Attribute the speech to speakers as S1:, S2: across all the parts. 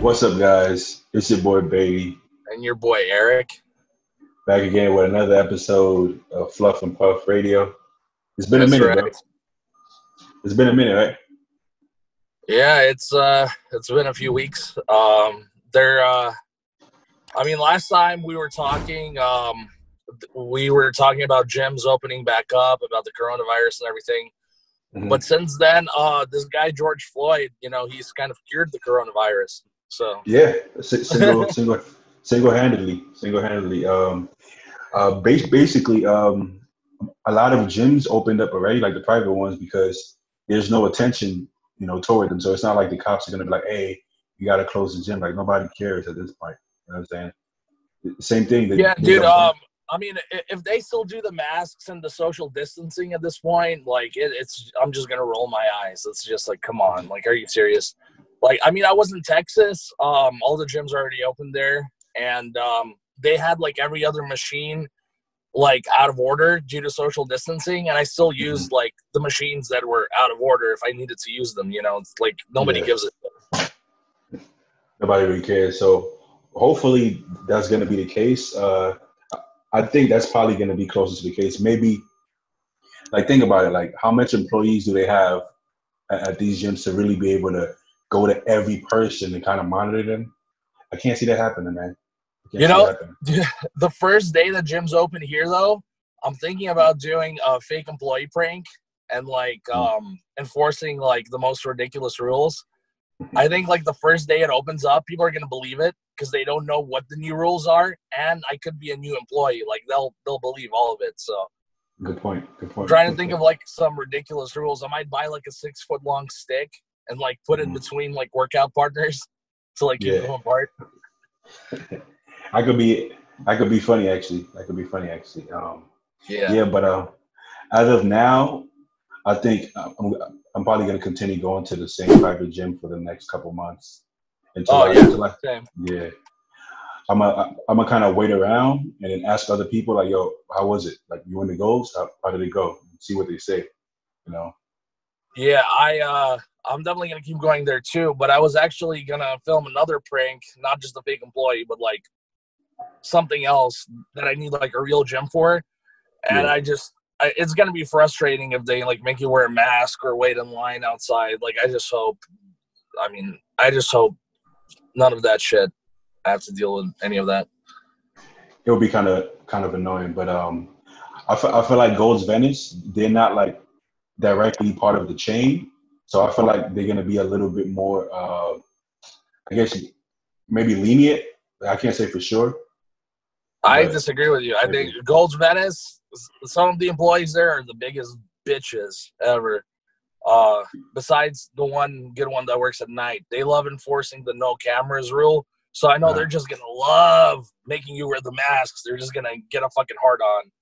S1: What's up, guys? It's your boy Baby,
S2: And your boy Eric.
S1: back again with another episode of Fluff and Puff Radio. It's been a
S2: That's
S1: minute,
S2: right.
S1: bro. It's been a minute, right?
S2: Yeah, it's been a few weeks. Last time we were talking about gyms opening back up, about the coronavirus and everything.
S1: Mm-hmm.
S2: But since then, this guy George Floyd, he's kind of cured the coronavirus. So
S1: Yeah, single-handedly. Basically, a lot of gyms opened up already, like the private ones, because there's no attention, toward them. So it's not like the cops are gonna be like, "Hey, you gotta close the gym." Like nobody cares at this point. You know what I'm saying? Same thing.
S2: yeah, dude. If they still do the masks and the social distancing at this point, I'm just gonna roll my eyes. It's just like, come on, like, are you serious? I was in Texas. All the gyms are already open there, and they had like every other machine like out of order due to social distancing, and I still used like the machines that were out of order if I needed to use them. It's like nobody gives a shit.
S1: Nobody really cares. So hopefully that's going to be the case. I think that's probably going to be closest to the case. Maybe, like, think about it. Like, how much employees do they have at these gyms to really be able to go to every person and kind of monitor them? I can't see that happening, man.
S2: The first day the gym's open here, though, I'm thinking about doing a fake employee prank and enforcing like the most ridiculous rules. I think like the first day it opens up, people are gonna believe it because they don't know what the new rules are, and I could be a new employee. Like they'll believe all of it. So
S1: good point.
S2: I'm trying to think of like some ridiculous rules. I might buy like a 6-foot-long stick and like put it between like workout partners to like keep them apart.
S1: I could be funny actually. But as of now, I think I'm probably gonna continue going to the same private gym for the next couple months
S2: Same.
S1: Yeah. I'm gonna kind of wait around and then ask other people like, "Yo, how was it? Like, you want to go? How did it go?" See what they say.
S2: Yeah, I'm definitely gonna keep going there too. But I was actually gonna film another prank, not just a fake employee, but like something else that I need like a real gym for. And it's gonna be frustrating if they like make you wear a mask or wait in line outside. Like I just hope none of that shit. I have to deal with any of that.
S1: It'll be kind of annoying, but I feel like Gold's Venice, they're not like directly part of the chain, so I feel like they're gonna be a little bit more, I guess maybe lenient. I can't say for sure.
S2: I disagree with you. I think Gold's Venice, some of the employees there are the biggest bitches ever. Besides the one good one that works at night, they love enforcing the no cameras rule. So I know they're just gonna love making you wear the masks. They're just gonna get a fucking hard on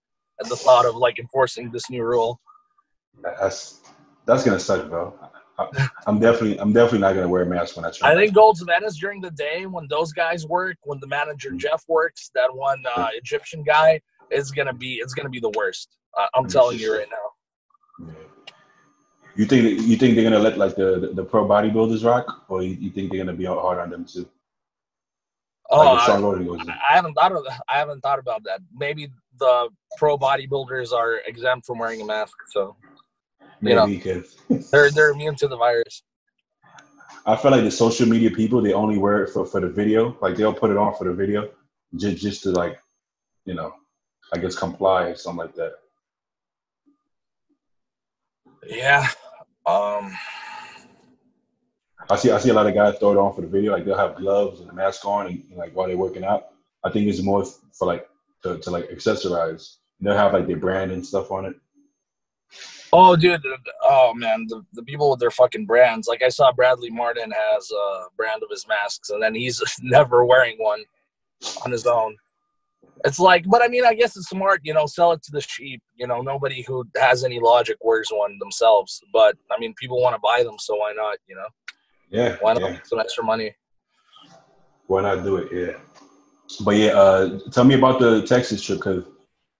S2: at the thought of like enforcing this new rule.
S1: That's gonna suck, bro. I'm definitely not gonna wear a mask when I try.
S2: I think Gold's Venice during the day when those guys work, when the manager Jeff works, that one Egyptian guy, it's gonna be the worst. I'm telling you right now.
S1: Yeah. You think they're gonna let like the pro bodybuilders rock, or you think they're gonna be hard on them too?
S2: I haven't thought about that. Maybe the pro bodybuilders are exempt from wearing a mask, so
S1: because
S2: they're immune to the virus.
S1: I feel like the social media people, they only wear it for the video. Like they'll put it on for the video, just to like, I guess comply or something like that.
S2: Yeah.
S1: I see a lot of guys throw it on for the video. Like they'll have gloves and a mask on, and like while they're working out. I think it's more for like to like accessorize. They'll have like their brand and stuff on it.
S2: Oh, dude. Oh, man. The people with their fucking brands. Like, I saw Bradley Martin has a brand of his masks, and then he's never wearing one on his own. It's like, but I mean, I guess it's smart, sell it to the sheep. Nobody who has any logic wears one themselves. But, I mean, people want to buy them, so why not,
S1: Yeah.
S2: Why not make some extra money?
S1: Why not do it? Yeah. But, tell me about the Texas trip, because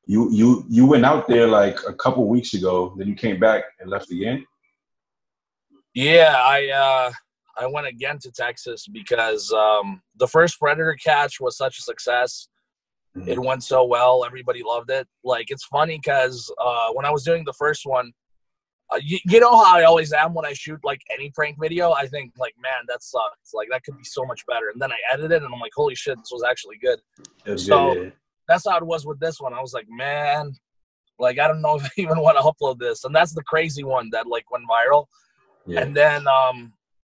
S1: you went out there like a couple weeks ago, then you came back and left again.
S2: Yeah, I went again to Texas because the first predator catch was such a success. It went so well. Everybody loved it. Like, it's funny because when I was doing the first one, you know how I always am when I shoot, like, any prank video? I think, like, man, that sucks. Like, that could be so much better. And then I edit it, and I'm like, holy shit, this was actually good. So
S1: good.
S2: that's how it was with this one. I was like, man, like, I don't know if I even want to upload this. And that's the crazy one that, like, went viral. Yeah. And then,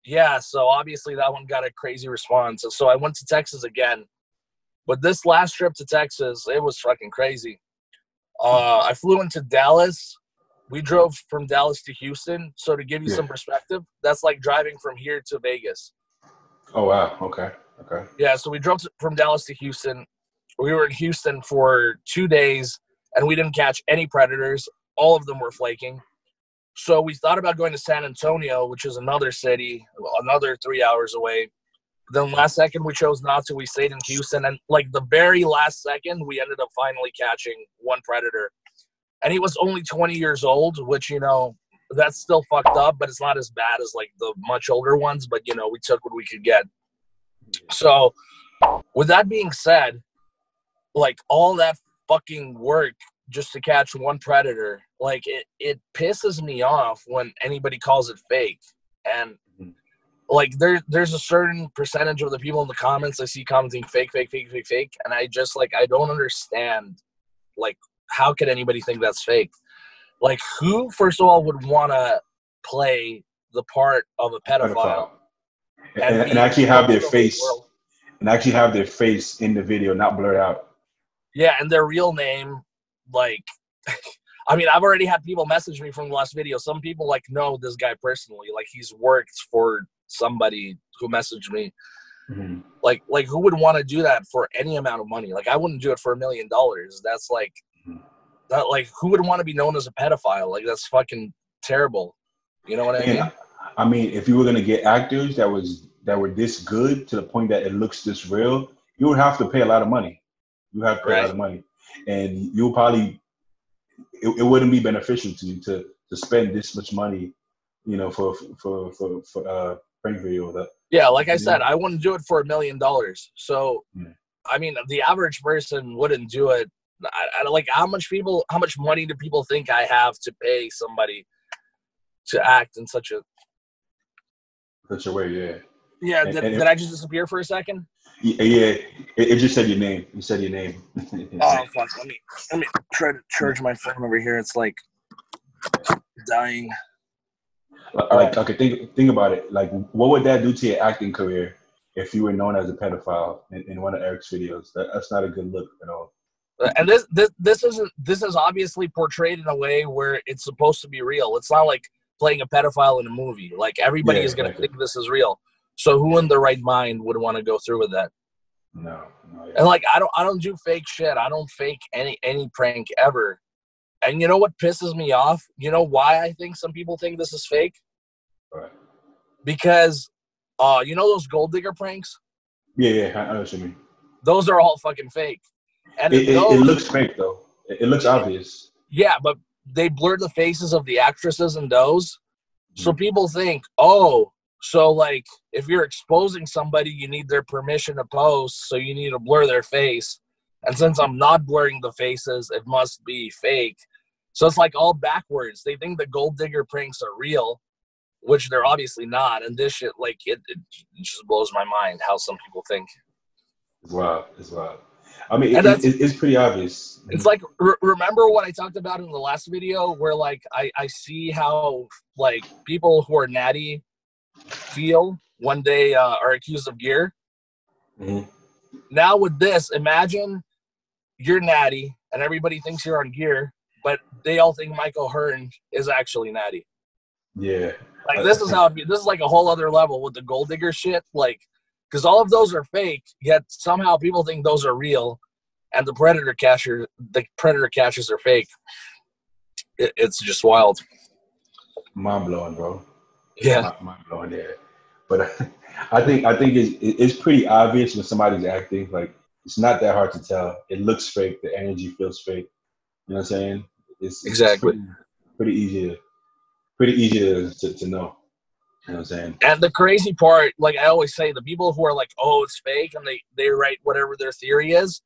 S2: yeah, so obviously that one got a crazy response. So I went to Texas again. But this last trip to Texas, it was fucking crazy. I flew into Dallas. We drove from Dallas to Houston. So to give you some perspective, that's like driving from here to Vegas.
S1: Oh, wow. Okay.
S2: Yeah, so we drove from Dallas to Houston. We were in Houston for 2 days, and we didn't catch any predators. All of them were flaking. So we thought about going to San Antonio, which is another city, another 3 hours away. Then last second, we chose not to. We stayed in Houston. And, like, the very last second, we ended up finally catching one predator. And he was only 20 years old, which, you know, that's still fucked up, but it's not as bad as, like, the much older ones. But, you know, we took what we could get. So with that being said, like, all that fucking work just to catch one predator, like, it pisses me off when anybody calls it fake. And, like, there's a certain percentage of the people in the comments I see commenting fake. And I just, like, I don't understand, like, how could anybody think that's fake? Like, who, first of all, would want to play the part of a pedophile
S1: and actually have their face in the video, not blurred out?
S2: Yeah, and their real name, like, I mean, I've already had people message me from the last video. Some people, like, know this guy personally. Like, he's worked for somebody who messaged me. Mm-hmm. Like who would want to do that for any amount of money? Like, I wouldn't do it for $1 million. That's like, that, like, who would want to be known as a pedophile? Like, that's fucking terrible. You know what I mean?
S1: I mean, if you were gonna get actors that were this good to the point that it looks this real, you would have to pay a lot of money. You have to pay a lot of money, and you'll probably it wouldn't be beneficial to you to spend this much money, you know, for prank video.
S2: Yeah, like I said, I wouldn't do it for $1 million. So, I mean, the average person wouldn't do it. I like, how much money do people think I have to pay somebody to act in such a
S1: way? Yeah.
S2: Yeah. Did I just disappear for a second?
S1: Yeah. It just said your name. You said your name.
S2: Oh fuck! Let me try to charge my phone over here. It's like dying.
S1: Like, okay, think about it. Like, what would that do to your acting career if you were known as a pedophile in one of Eric's videos? That's not a good look at all.
S2: And this is obviously portrayed in a way where it's supposed to be real. It's not like playing a pedophile in a movie. Like, everybody is going to think this is real. So who in their right mind would want to go through with that?
S1: No. Yeah.
S2: And, like, I don't do fake shit. I don't fake any prank ever. And you know what pisses me off? You know why I think some people think this is fake?
S1: Right.
S2: Because, you know those gold digger pranks?
S1: Yeah, I know what you mean.
S2: Those are all fucking fake. And
S1: it looks fake, though. It looks obvious.
S2: Yeah, but they blur the faces of the actresses in those. So people think, oh, so, like, if you're exposing somebody, you need their permission to post, so you need to blur their face. And since I'm not blurring the faces, it must be fake. So it's, like, all backwards. They think the gold digger pranks are real, which they're obviously not. And this shit, like, it just blows my mind how some people think.
S1: It's wild. I mean, it's pretty obvious.
S2: It's like, remember what I talked about in the last video where, like, I see how, like, people who are natty feel when they are accused of gear. Mm-hmm. Now with this, imagine you're natty and everybody thinks you're on gear, but they all think Michael Hearn is actually natty.
S1: Yeah.
S2: Like, this is like a whole other level with the gold digger shit. Like, because all of those are fake, yet somehow people think those are real, and the predator catchers are fake. It's just wild.
S1: Mind blowing, bro.
S2: Yeah.
S1: Mind blowing, yeah. But I think it's pretty obvious when somebody's acting. Like, it's not that hard to tell. It looks fake. The energy feels fake. You know what I'm saying? It's
S2: exactly
S1: pretty easy to know. You know what I'm saying?
S2: And the crazy part, like I always say, the people who are like, oh, it's fake, and they write whatever their theory is,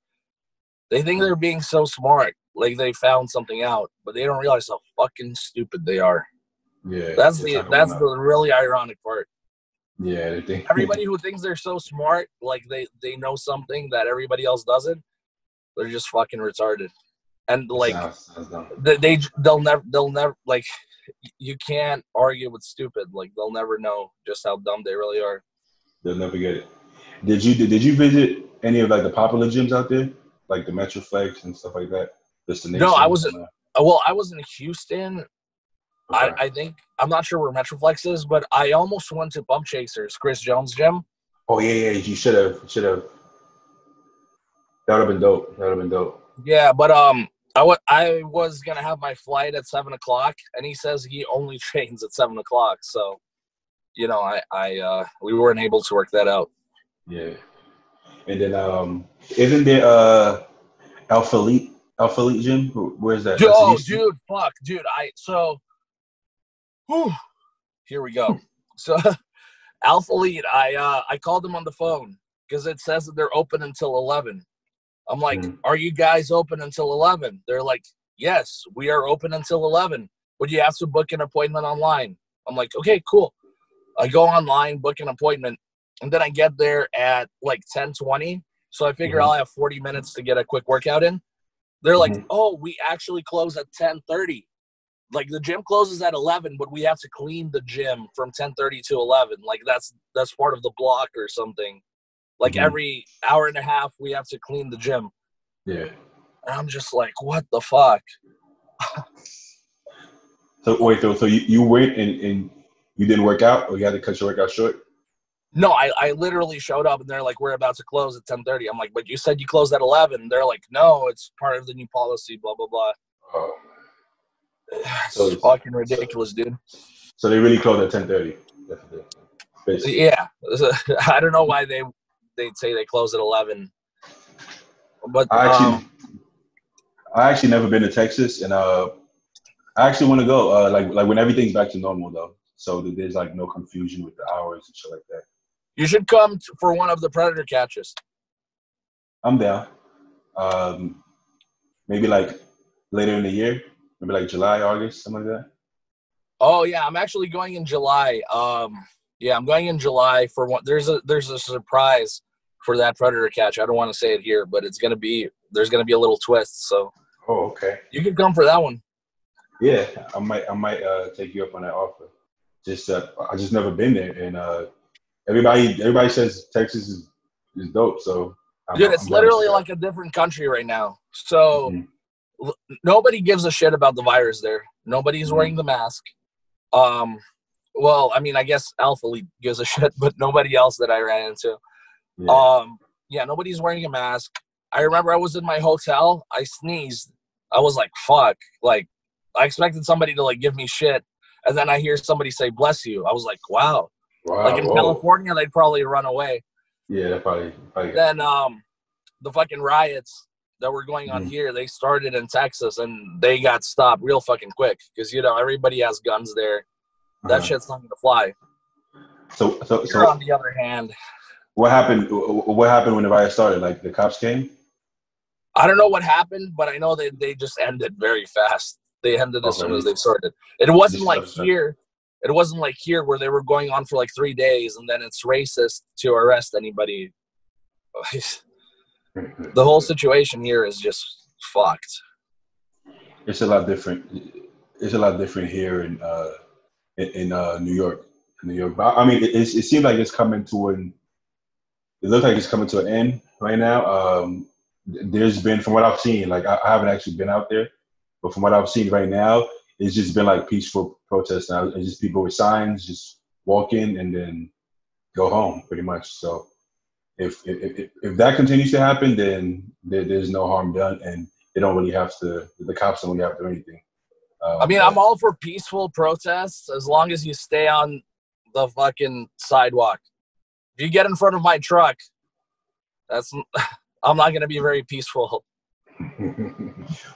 S2: they think they're being so smart, like they found something out, but they don't realize how fucking stupid they are.
S1: Yeah,
S2: That's the really ironic part.
S1: Yeah, they think
S2: Everybody who thinks they're so smart, like they know something that everybody else doesn't, they're just fucking retarded. And like
S1: sounds dumb.
S2: they'll never like, you can't argue with stupid. Like they'll never know just how dumb they really are.
S1: They'll never get it. Did you visit any of like the popular gyms out there, like the Metroflex and stuff like that?
S2: No, I was in Houston.
S1: Okay.
S2: I think, I'm not sure where Metroflex is, but I almost went to Bump Chasers, Chris Jones' gym.
S1: Oh yeah, you should have. That would have been dope.
S2: Yeah, but I was gonna have my flight at 7:00, and he says he only trains at 7:00. So, you know, we weren't able to work that out.
S1: Yeah, and then isn't there Alpha Elite Gym? Where's that?
S2: Dude, here we go. So Alpha Elite, I called them on the phone because it says that they're open until 11. I'm like, Are you guys open until 11? They're like, yes, we are open until 11. But you have to book an appointment online. I'm like, okay, cool. I go online, book an appointment, and then I get there at like 10:20. So I figure I'll have 40 minutes to get a quick workout in. They're like, oh, we actually close at 10:30. Like the gym closes at 11, but we have to clean the gym from 10:30 to 11. Like that's part of the block or something. Like every hour and a half, we have to clean the gym.
S1: Yeah.
S2: And I'm just like, what the fuck?
S1: So wait, so you went and you didn't work out, or you had to cut your workout short?
S2: No, I literally showed up and they're like, we're about to close at 10:30. I'm like, but you said you closed at 11. They're like, no, it's part of the new policy, blah, blah, blah.
S1: Oh.
S2: So it's fucking ridiculous, dude.
S1: So they really closed at 10:30. Basically.
S2: Yeah. I don't know why they'd say they close at 11. But
S1: I actually never been to Texas, and I actually want to go. Like when everything's back to normal, though, so that there's like no confusion with the hours and shit like that.
S2: You should come for one of the predator catches.
S1: I'm down. Maybe like later in the year, maybe like July, August, something like that.
S2: Oh yeah, I'm actually going in July. I'm going in July for one. There's a surprise for that predator catch. I don't want to say it here, but there's gonna be a little twist. So.
S1: Oh, okay.
S2: You can come for that one.
S1: Yeah, I might take you up on that offer. I just never been there, and everybody says Texas is dope. So
S2: dude, it's literally like a different country right now. So nobody gives a shit about the virus there. Nobody's wearing the mask. Well, I mean, I guess Alpha Elite gives a shit, but nobody else that I ran into. Yeah. Nobody's wearing a mask. I remember I was in my hotel. I sneezed. I was like, fuck. Like, I expected somebody to, like, give me shit. And then I hear somebody say, bless you. I was like, wow. Like, in California, they'd probably run away.
S1: Yeah, probably.
S2: Then the fucking riots that were going on here, they started in Texas, and they got stopped real fucking quick. Because, you know, everybody has guns there. That shit's not going to fly.
S1: So
S2: on the other hand.
S1: What happened when the riot started? Like, the cops came?
S2: I don't know what happened, but I know they just ended very fast. They ended as soon as they started. It wasn't like here. It wasn't like here where they were going on for like 3 days and then it's racist to arrest anybody. The whole situation here is just fucked.
S1: It's a lot different. It's a lot different here in New York. But, I mean, it seems like it's coming to an. It looks like it's coming to an end right now. There's been, from what I've seen, like I haven't actually been out there, but from what I've seen right now, it's just been like peaceful protests now. It's just people with signs just walk in and then go home, pretty much. So if that continues to happen, then there's no harm done, and they don't really have to. The cops don't really have to do anything.
S2: I mean, I'm all for peaceful protests as long as you stay on the fucking sidewalk. If you get in front of my truck, I'm not going to be very peaceful.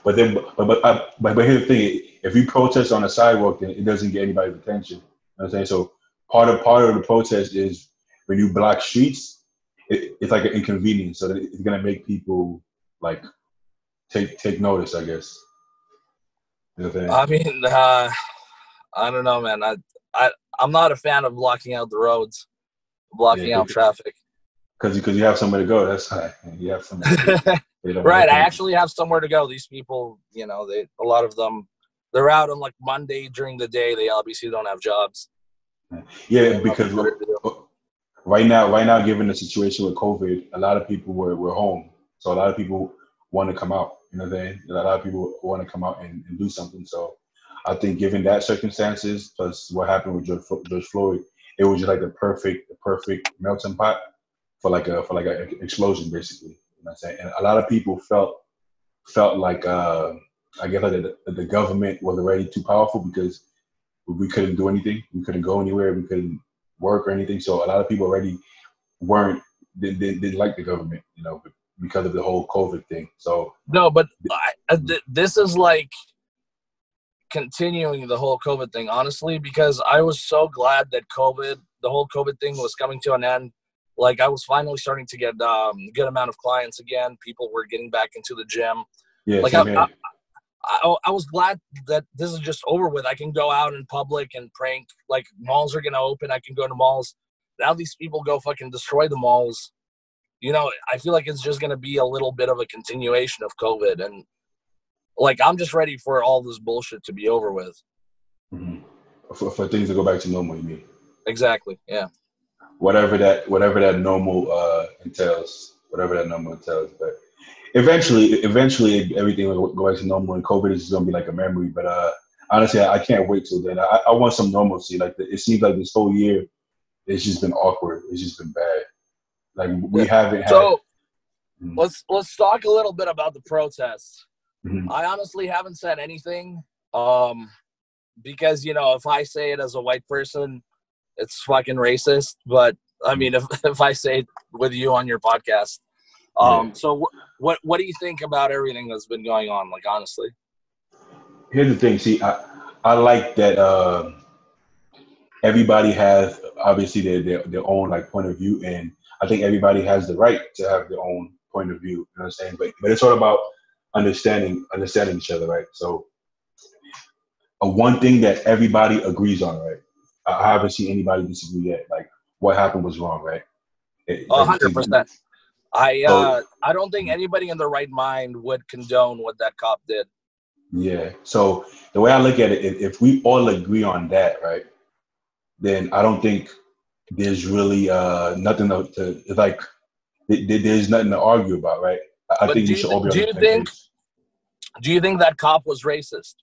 S1: but here's the thing: if you protest on the sidewalk, then it doesn't get anybody's attention. You know what I'm saying? So part of the protest is when you block streets, it's like an inconvenience. So that it's gonna make people like take notice, I guess. You know what I'm saying?
S2: I mean, I don't know, man. I'm not a fan of blocking out the roads, blocking
S1: Yeah,
S2: out traffic.
S1: because you have somewhere to go. That's right. You have somewhere to go.
S2: Right. I actually have somewhere to go. These people, you know, a lot of them, they're out on like Monday during the day. They obviously don't have jobs.
S1: Yeah, because right now, given the situation with COVID, a lot of people were home. So a lot of people want to come out. You know what I'm saying? A lot of people want to come out and do something. So I think given that circumstances, plus what happened with George Floyd, it was just like the perfect melting pot for like a explosion, basically. You know what I'm saying? And a lot of people felt like I guess like the government was already too powerful because we couldn't do anything. We couldn't go anywhere. We couldn't work or anything. So a lot of people already didn't like the government, you know, because of the whole COVID thing. So
S2: no, but this is like continuing the whole COVID thing, honestly, because I was so glad that the whole COVID thing was coming to an end. Like I was finally starting to get good amount of clients again. People were getting back into the gym.
S1: yeah,
S2: Like
S1: same here.
S2: I was glad that this is just over with. I can go out in public and prank. Like malls are gonna open. I can go to malls. Now these people go fucking destroy the malls. You know, I feel like it's just gonna be a little bit of a continuation of COVID, and like I'm just ready for all this bullshit to be over with.
S1: Mm-hmm. For things to go back to normal, you mean?
S2: Exactly. Yeah.
S1: Whatever that normal entails, whatever that normal entails. But eventually everything will go back to normal, and COVID is just gonna be like a memory. But honestly, I can't wait till then. I want some normalcy. Like it seems like this whole year, it's just been awkward. It's just been bad. Like we haven't had.
S2: So let's talk a little bit about the protests.
S1: Mm-hmm.
S2: I honestly haven't said anything, because you know if I say it as a white person, it's fucking racist. But I mean, if I say it with you on your podcast, so what do you think about everything that's been going on? Like honestly,
S1: Here's the thing. See, I like that everybody has obviously their own like point of view, and I think everybody has the right to have their own point of view. You know what I'm saying? But it's all about understanding each other, right? So one thing that everybody agrees on, right? I haven't seen anybody disagree yet. Like what happened was wrong, right?
S2: 100%.
S1: So,
S2: I don't think anybody in their right mind would condone what that cop did.
S1: Yeah. So the way I look at it, if we all agree on that, right, then I don't think there's really nothing to like. There's nothing to argue about, right? I
S2: But
S1: think we should all be on the same page.
S2: Do you think that cop was racist?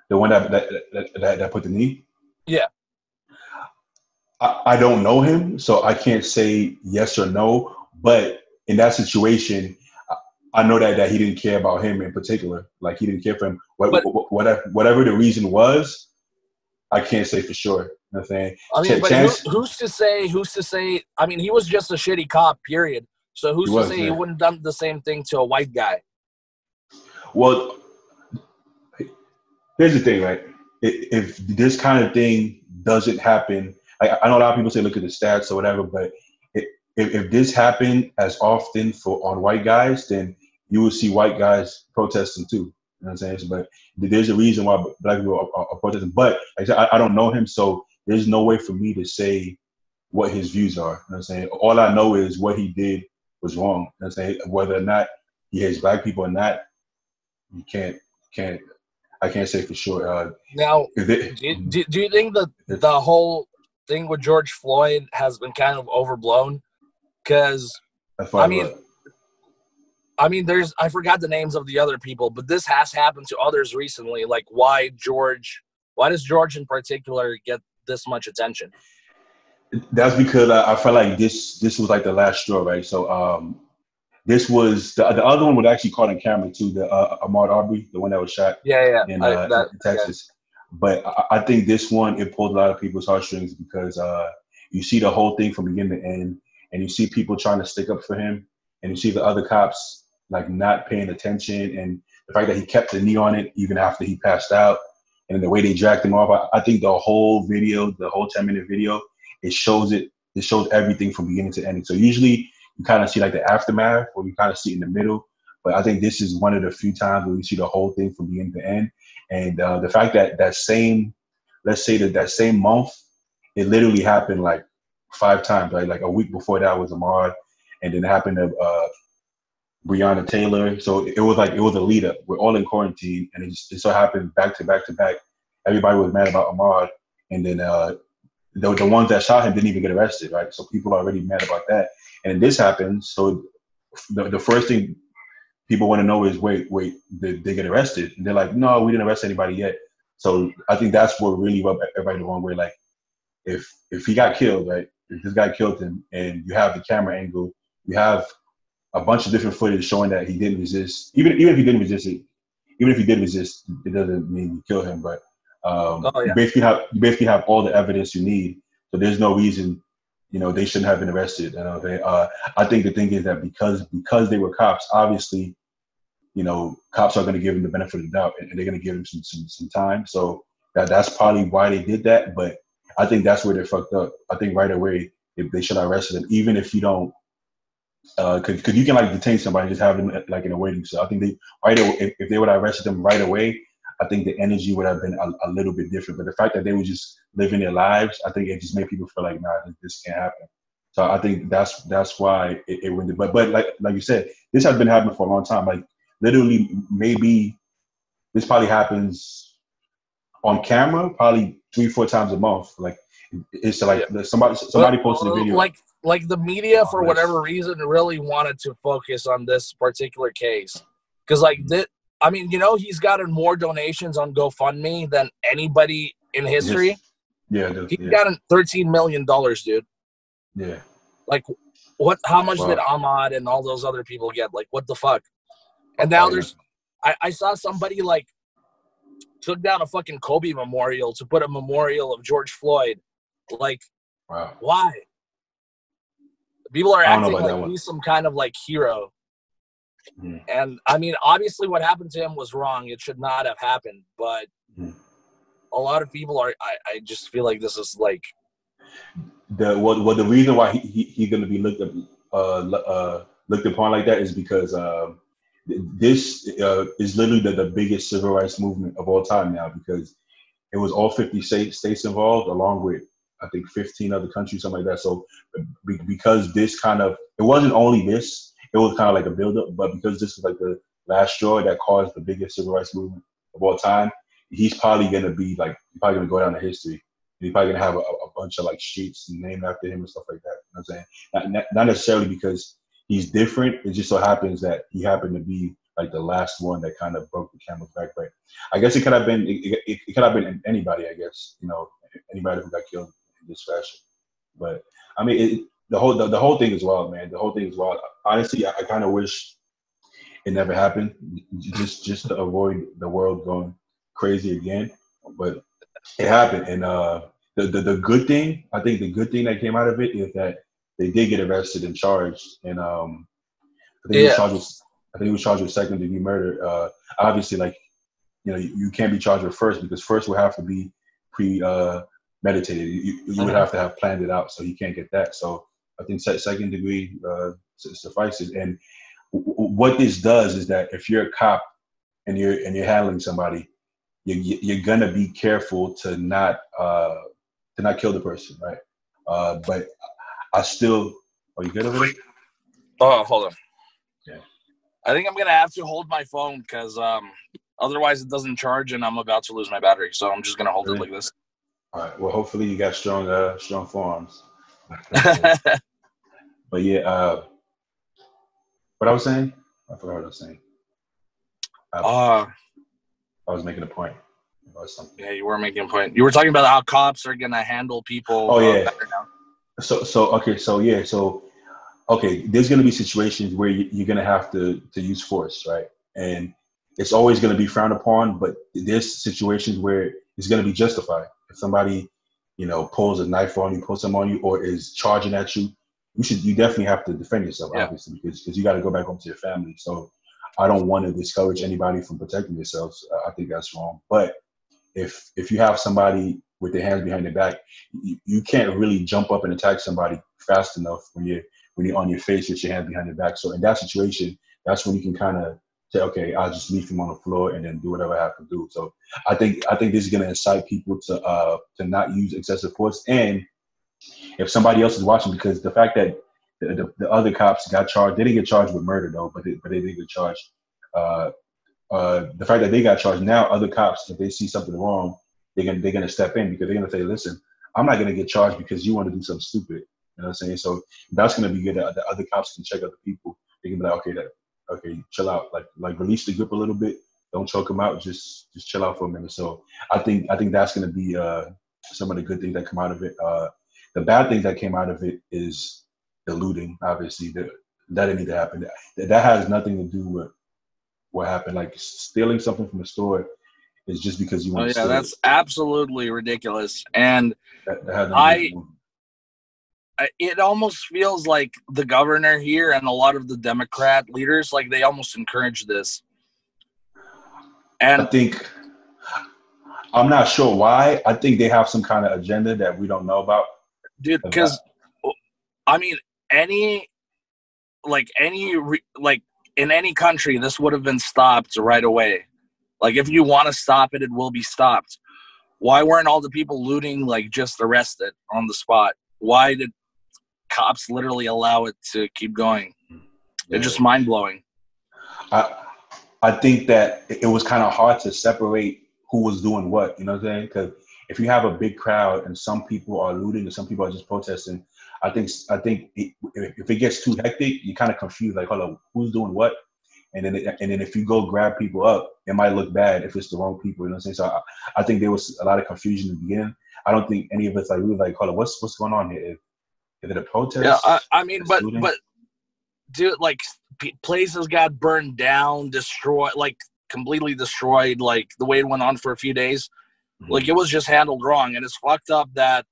S1: The one that put the knee?
S2: Yeah.
S1: I don't know him, so I can't say yes or no. But in that situation, I know that he didn't care about him in particular. Like he didn't care for him. Whatever the reason was, I can't say for sure. You know what I'm saying?
S2: I mean, but who's to say? I mean, he was just a shitty cop, period. So who's to say he wouldn't done the same thing to a white guy?
S1: Well, here's the thing, right? If this kind of thing doesn't happen, I know a lot of people say look at the stats or whatever, but if this happened as often on white guys, then you will see white guys protesting too. You know what I'm saying? But there's a reason why black people are protesting. But like I said, I don't know him, so there's no way for me to say what his views are. You know what I'm saying? All I know is what he did was wrong. You know what I'm saying? Whether or not he hates black people or not, you I can't say for sure.
S2: Now, do you think that the whole thing with George Floyd has been kind of overblown? Because I mean, I forgot the names of the other people, but this has happened to others recently. Like, why does George in particular get this much attention?
S1: That's because I felt like this was like the last straw, right? So this was the other one was actually caught on camera too. The Ahmaud Arbery, the one that was shot in Texas. Yeah. But I think this one, it pulled a lot of people's heartstrings because you see the whole thing from beginning to end, and you see people trying to stick up for him, and you see the other cops like not paying attention, and the fact that he kept the knee on it even after he passed out, and the way they dragged him off, I think the whole video, the whole 10-minute video, it shows everything from beginning to ending. So usually you kind of see like the aftermath, or you kind of see it in the middle. But I think this is one of the few times where you see the whole thing from beginning to end. And the fact that let's say that same month, it literally happened like 5 times, right? Like a week before that was Ahmaud, and then it happened to Breonna Taylor. So it was a lead up. We're all in quarantine, and it so happened back to back to back. Everybody was mad about Ahmaud, and then the ones that shot him didn't even get arrested, right? So people are already mad about that. And this happens, so the first thing people want to know is, wait, did they get arrested? And they're like, no, we didn't arrest anybody yet. So I think that's what really rubbed everybody the wrong way. Like, if he got killed, right? If this guy killed him, and you have the camera angle, you have a bunch of different footage showing that he didn't resist. Even if he didn't resist it, even if he did resist, it doesn't mean you kill him. But you basically have all the evidence you need. So there's no reason, they shouldn't have been arrested. I think the thing is that because they were cops, obviously, cops are going to give him the benefit of the doubt, and they're going to give him some time. So that's probably why they did that. But I think that's where they're fucked up. I think right away, if they should have arrested him, even if you don't, because you can like detain somebody and just have them like in a waiting cell. I think if they would have arrested them right away, I think the energy would have been a little bit different. But the fact that they were just living their lives, I think it just made people feel like, nah, this can't happen. So I think that's why it went. But like you said, this has been happening for a long time. Like literally, maybe this probably happens on camera, probably 3-4 times a month. Like it's like somebody posted a video.
S2: Like the media, for whatever reason, really wanted to focus on this particular case. Because, he's gotten more donations on GoFundMe than anybody in history.
S1: Yeah.
S2: He got $13 million, dude.
S1: Yeah.
S2: Like, how much did Ahmaud and all those other people get? Like, what the fuck? And now I saw somebody, like, took down a fucking Kobe memorial to put a memorial of George Floyd. Like,
S1: wow.
S2: Why? People are acting like he's some kind of like hero. Mm. And obviously what happened to him was wrong. It should not have happened. But a lot of people I just feel like this is like
S1: the reason why he's going to be looked upon like that is because this is literally the biggest civil rights movement of all time now, because it was all 50 states involved, along with I think 15 other countries, something like that. So because this it wasn't only this, it was kind of like a buildup, but because this was like the last straw that caused the biggest civil rights movement of all time, he's probably going to go down to history. And he's probably going to have a bunch of like streets named after him and stuff like that. You know what I'm saying? Not necessarily because he's different. It just so happens that he happened to be like the last one that kind of broke the camel's back. But I guess it could have been, it could have been anybody, I guess, anybody who got killed in this fashion. But the whole thing is wild, man. The whole thing is wild. Honestly, I kind of wish it never happened, just to avoid the world going crazy again. But it happened, and the good thing, I think the good thing that came out of it is that they did get arrested and charged, and I think he was charged with second-degree murder. Obviously, like you can't be charged with first, because first would have to be meditated. You would have to have planned it out, so you can't get that. So I think second degree suffices. And what this does is that if you're a cop and you're handling somebody, you're gonna be careful to not kill the person, right? But I still. Are you good over there?
S2: Oh, hold on.
S1: Yeah.
S2: I think I'm gonna have to hold my phone because otherwise it doesn't charge and I'm about to lose my battery. So I'm just gonna hold it like this.
S1: All right. Well, hopefully you got strong forearms. But yeah, what I was saying? I forgot what I was saying. I was making a point about something.
S2: Yeah, you were making a point. You were talking about how cops are gonna handle people.
S1: Oh yeah.
S2: Better now.
S1: Okay. There's gonna be situations where you're gonna have to use force, right? And it's always gonna be frowned upon. But there's situations where it's gonna be justified. If somebody, pulls a knife on you, pulls something on you, or is charging at you, you definitely have to defend yourself, obviously, because you got to go back home to your family. So I don't want to discourage anybody from protecting yourselves. I think that's wrong. But if you have somebody with their hands behind their back, you can't really jump up and attack somebody fast enough when you're on your face with your hands behind your back. So in that situation, that's when you can kind of say, okay, I'll just leave him on the floor and then do whatever I have to do. So I think this is going to incite people to not use excessive force. And if somebody else is watching, because the fact that the other cops got charged, they didn't get charged with murder though, but they did get charged. The fact that they got charged, now other cops, if they see something wrong, they're gonna step in, because they're gonna say, listen, I'm not gonna get charged because you want to do something stupid. You know what I'm saying? So that's gonna be good. That the other cops can check other people. They can be like, okay, chill out, like release the grip a little bit. Don't choke them out. Just chill out for a minute. So I think that's gonna be some of the good things that come out of it. The bad things that came out of it is the looting. Obviously, that didn't need to happen. That has nothing to do with what happened. Like stealing something from a store is just because you want to steal.
S2: That's absolutely ridiculous. And
S1: that
S2: it almost feels like the governor here and a lot of the Democrat leaders, like they almost encourage this. And
S1: I'm not sure why. I think they have some kind of agenda that we don't know about.
S2: Dude, because I mean, in any country, this would have been stopped right away. Like, if you want to stop it, it will be stopped. Why weren't all the people looting, like, just arrested on the spot? Why did cops literally allow it to keep going? It's just mind-blowing.
S1: I think that it was kind of hard to separate who was doing what, you know what I'm saying? Because if you have a big crowd and some people are looting and some people are just protesting, I think if it gets too hectic, you're kind of confused, like, hold on, who's doing what? And then if you go grab people up, it might look bad if it's the wrong people. You know what I'm saying? So I think there was a lot of confusion in the beginning. I don't think any of us we were like, hold on, what's going on here? Is it a protest?
S2: Yeah, I mean, but dude, like places got burned down, destroyed, like completely destroyed. Like the way it went on for a few days, like it was just handled wrong, and it's fucked up that,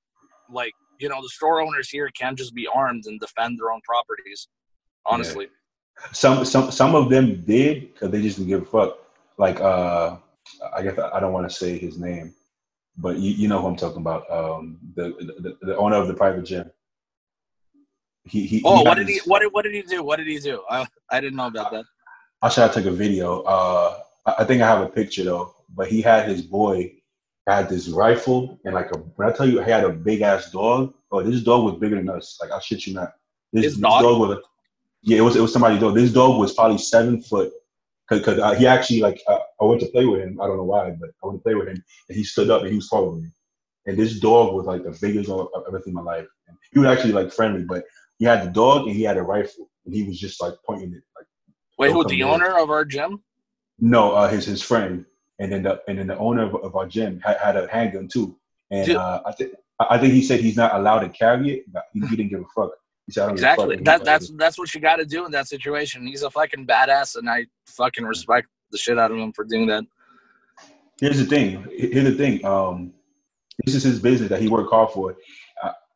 S2: like, you know, the store owners here can't just be armed and defend their own properties. Honestly.
S1: Yeah. Some of them did because they just didn't give a fuck. Like I guess I don't want to say his name, but you know who I'm talking about. The owner of the private gym.
S2: What did he do? What did he do? I didn't know about that.
S1: I should take a video. I think I have a picture though. But he had his boy had this rifle and when I tell you he had a big ass dog. Oh, this dog was bigger than us. Like, I shit you not. This dog was. Yeah, it was somebody's dog. This dog was probably 7 foot. Cause he actually, like, I went to play with him. I don't know why, but I went to play with him, and he stood up and he was following me. And this dog was like the biggest dog I've ever seen in my life. And he was actually like friendly, but he had the dog and he had a rifle, and he was just like pointing it. Like,
S2: wait, who, the owner of our gym?
S1: No, his friend, and then the owner of our gym had a handgun too. And I think he said he's not allowed to carry it, but he didn't give a fuck.
S2: Exactly. That's what you got to do in that situation. He's a fucking badass, and I fucking respect the shit out of him for doing that.
S1: Here's the thing. This is his business that he worked hard for.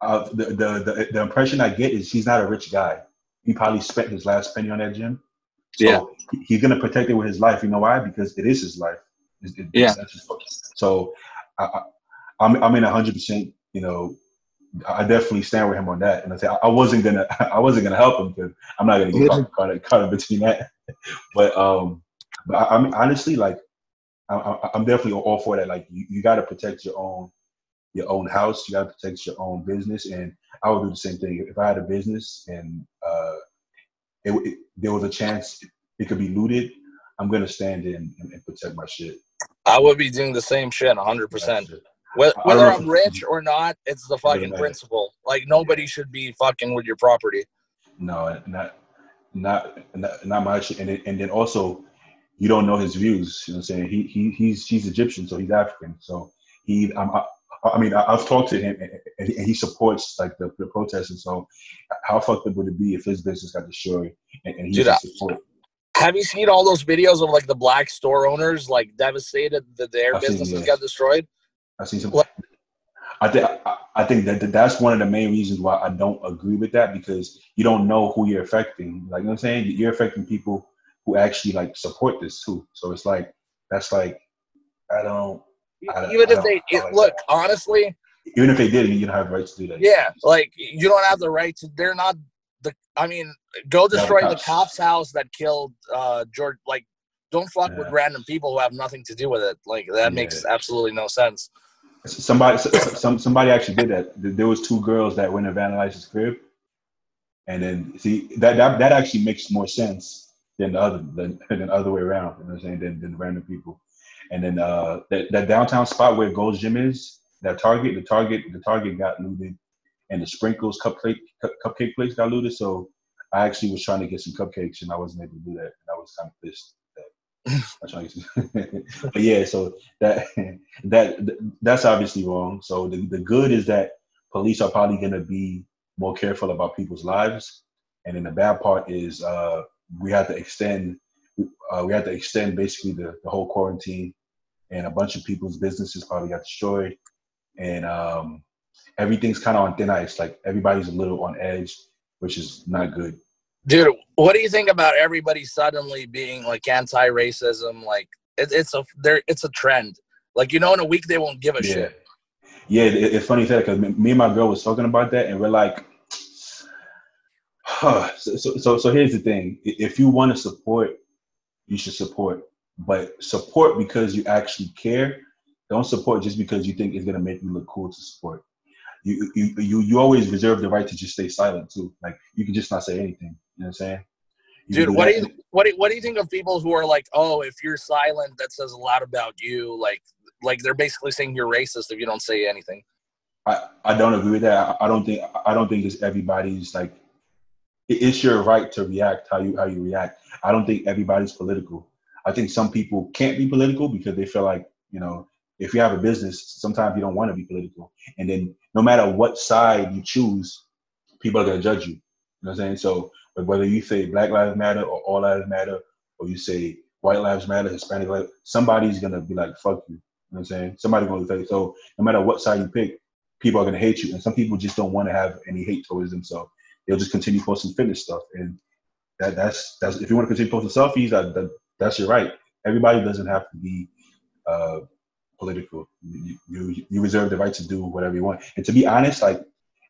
S1: The impression I get is he's not a rich guy. He probably spent his last penny on that gym. So he's gonna protect it with his life. You know why? Because it is his life. So I'm in 100%. You know, I definitely stand with him on that. And I say I wasn't gonna help him because I'm not gonna get caught in between that. But I'm honestly, like, I'm definitely all for that. Like, you got to protect your own house. You got to protect your own business. And I would do the same thing if I had a business and there was a chance it could be looted. I'm gonna stand in and protect my shit.
S2: I would be doing the same shit, 100%. Whether I'm rich or not, it's the fucking principle. Like, nobody should be fucking with your property.
S1: No, not much. And then also, you don't know his views. You know what I'm saying? He's Egyptian, so he's African. So I've talked to him, and he supports, like, the protesting. So how fucked up would it be if his business got destroyed and he support?
S2: Have you seen all those videos of, like, the black store owners, like, devastated that their businesses got destroyed?
S1: I've seen some. I think that's one of the main reasons why I don't agree with that, because you don't know who you're affecting. Like, you know what I'm saying? You're affecting people who actually, like, support this too. So it's like, that's like, I don't.
S2: even if they look honestly,
S1: even if they did, you don't have the right to do that.
S2: Yeah, like you don't have the right to. They're not the. I mean, go destroy the cop's house that killed George. Like, don't fuck with random people who have nothing to do with it. Like that makes absolutely no sense.
S1: Somebody actually did that. There was two girls that went and vandalized his crib, and then see that actually makes more sense than the other way around. You know what I'm saying? Than random people. And then that downtown spot where Gold's Gym is, the Target got looted, and the Sprinkles cupcake place got looted. So I actually was trying to get some cupcakes, and I wasn't able to do that. And I was kind of pissed. But yeah, so that's obviously wrong. So the good is that police are probably going to be more careful about people's lives, and then the bad part is we have to extend basically the whole quarantine, and a bunch of people's businesses probably got destroyed, and everything's kind of on thin ice. Like everybody's a little on edge, which is not good.
S2: Dude, what do you think about everybody suddenly being like anti-racism? Like it's a trend. Like, you know, in a week they won't give a shit.
S1: Yeah, it's funny that because me and my girl was talking about that, and we're like, so here's the thing: if you want to support, you should support, but support because you actually care. Don't support just because you think it's gonna make you look cool to support. You always reserve the right to just stay silent too. Like you can just not say anything. You know what I'm saying?
S2: Dude, what do you think of people who are like, oh, if you're silent, that says a lot about you? Like they're basically saying you're racist if you don't say anything.
S1: I don't agree with that. I don't think it's everybody's like. It's your right to react how you react. I don't think everybody's political. I think some people can't be political because they feel like, you know, if you have a business, sometimes you don't want to be political. And then no matter what side you choose, people are going to judge you. You know what I'm saying? So whether you say Black Lives Matter or All Lives Matter, or you say White Lives Matter, Hispanic Lives, somebody's going to be like, fuck you. You know what I'm saying? Somebody's going to say, so no matter what side you pick, people are going to hate you. And some people just don't want to have any hate towards them. So they'll just continue posting fitness stuff. And that's if you want to continue posting selfies, that's your right. Everybody doesn't have to be political. You reserve the right to do whatever you want. And to be honest, like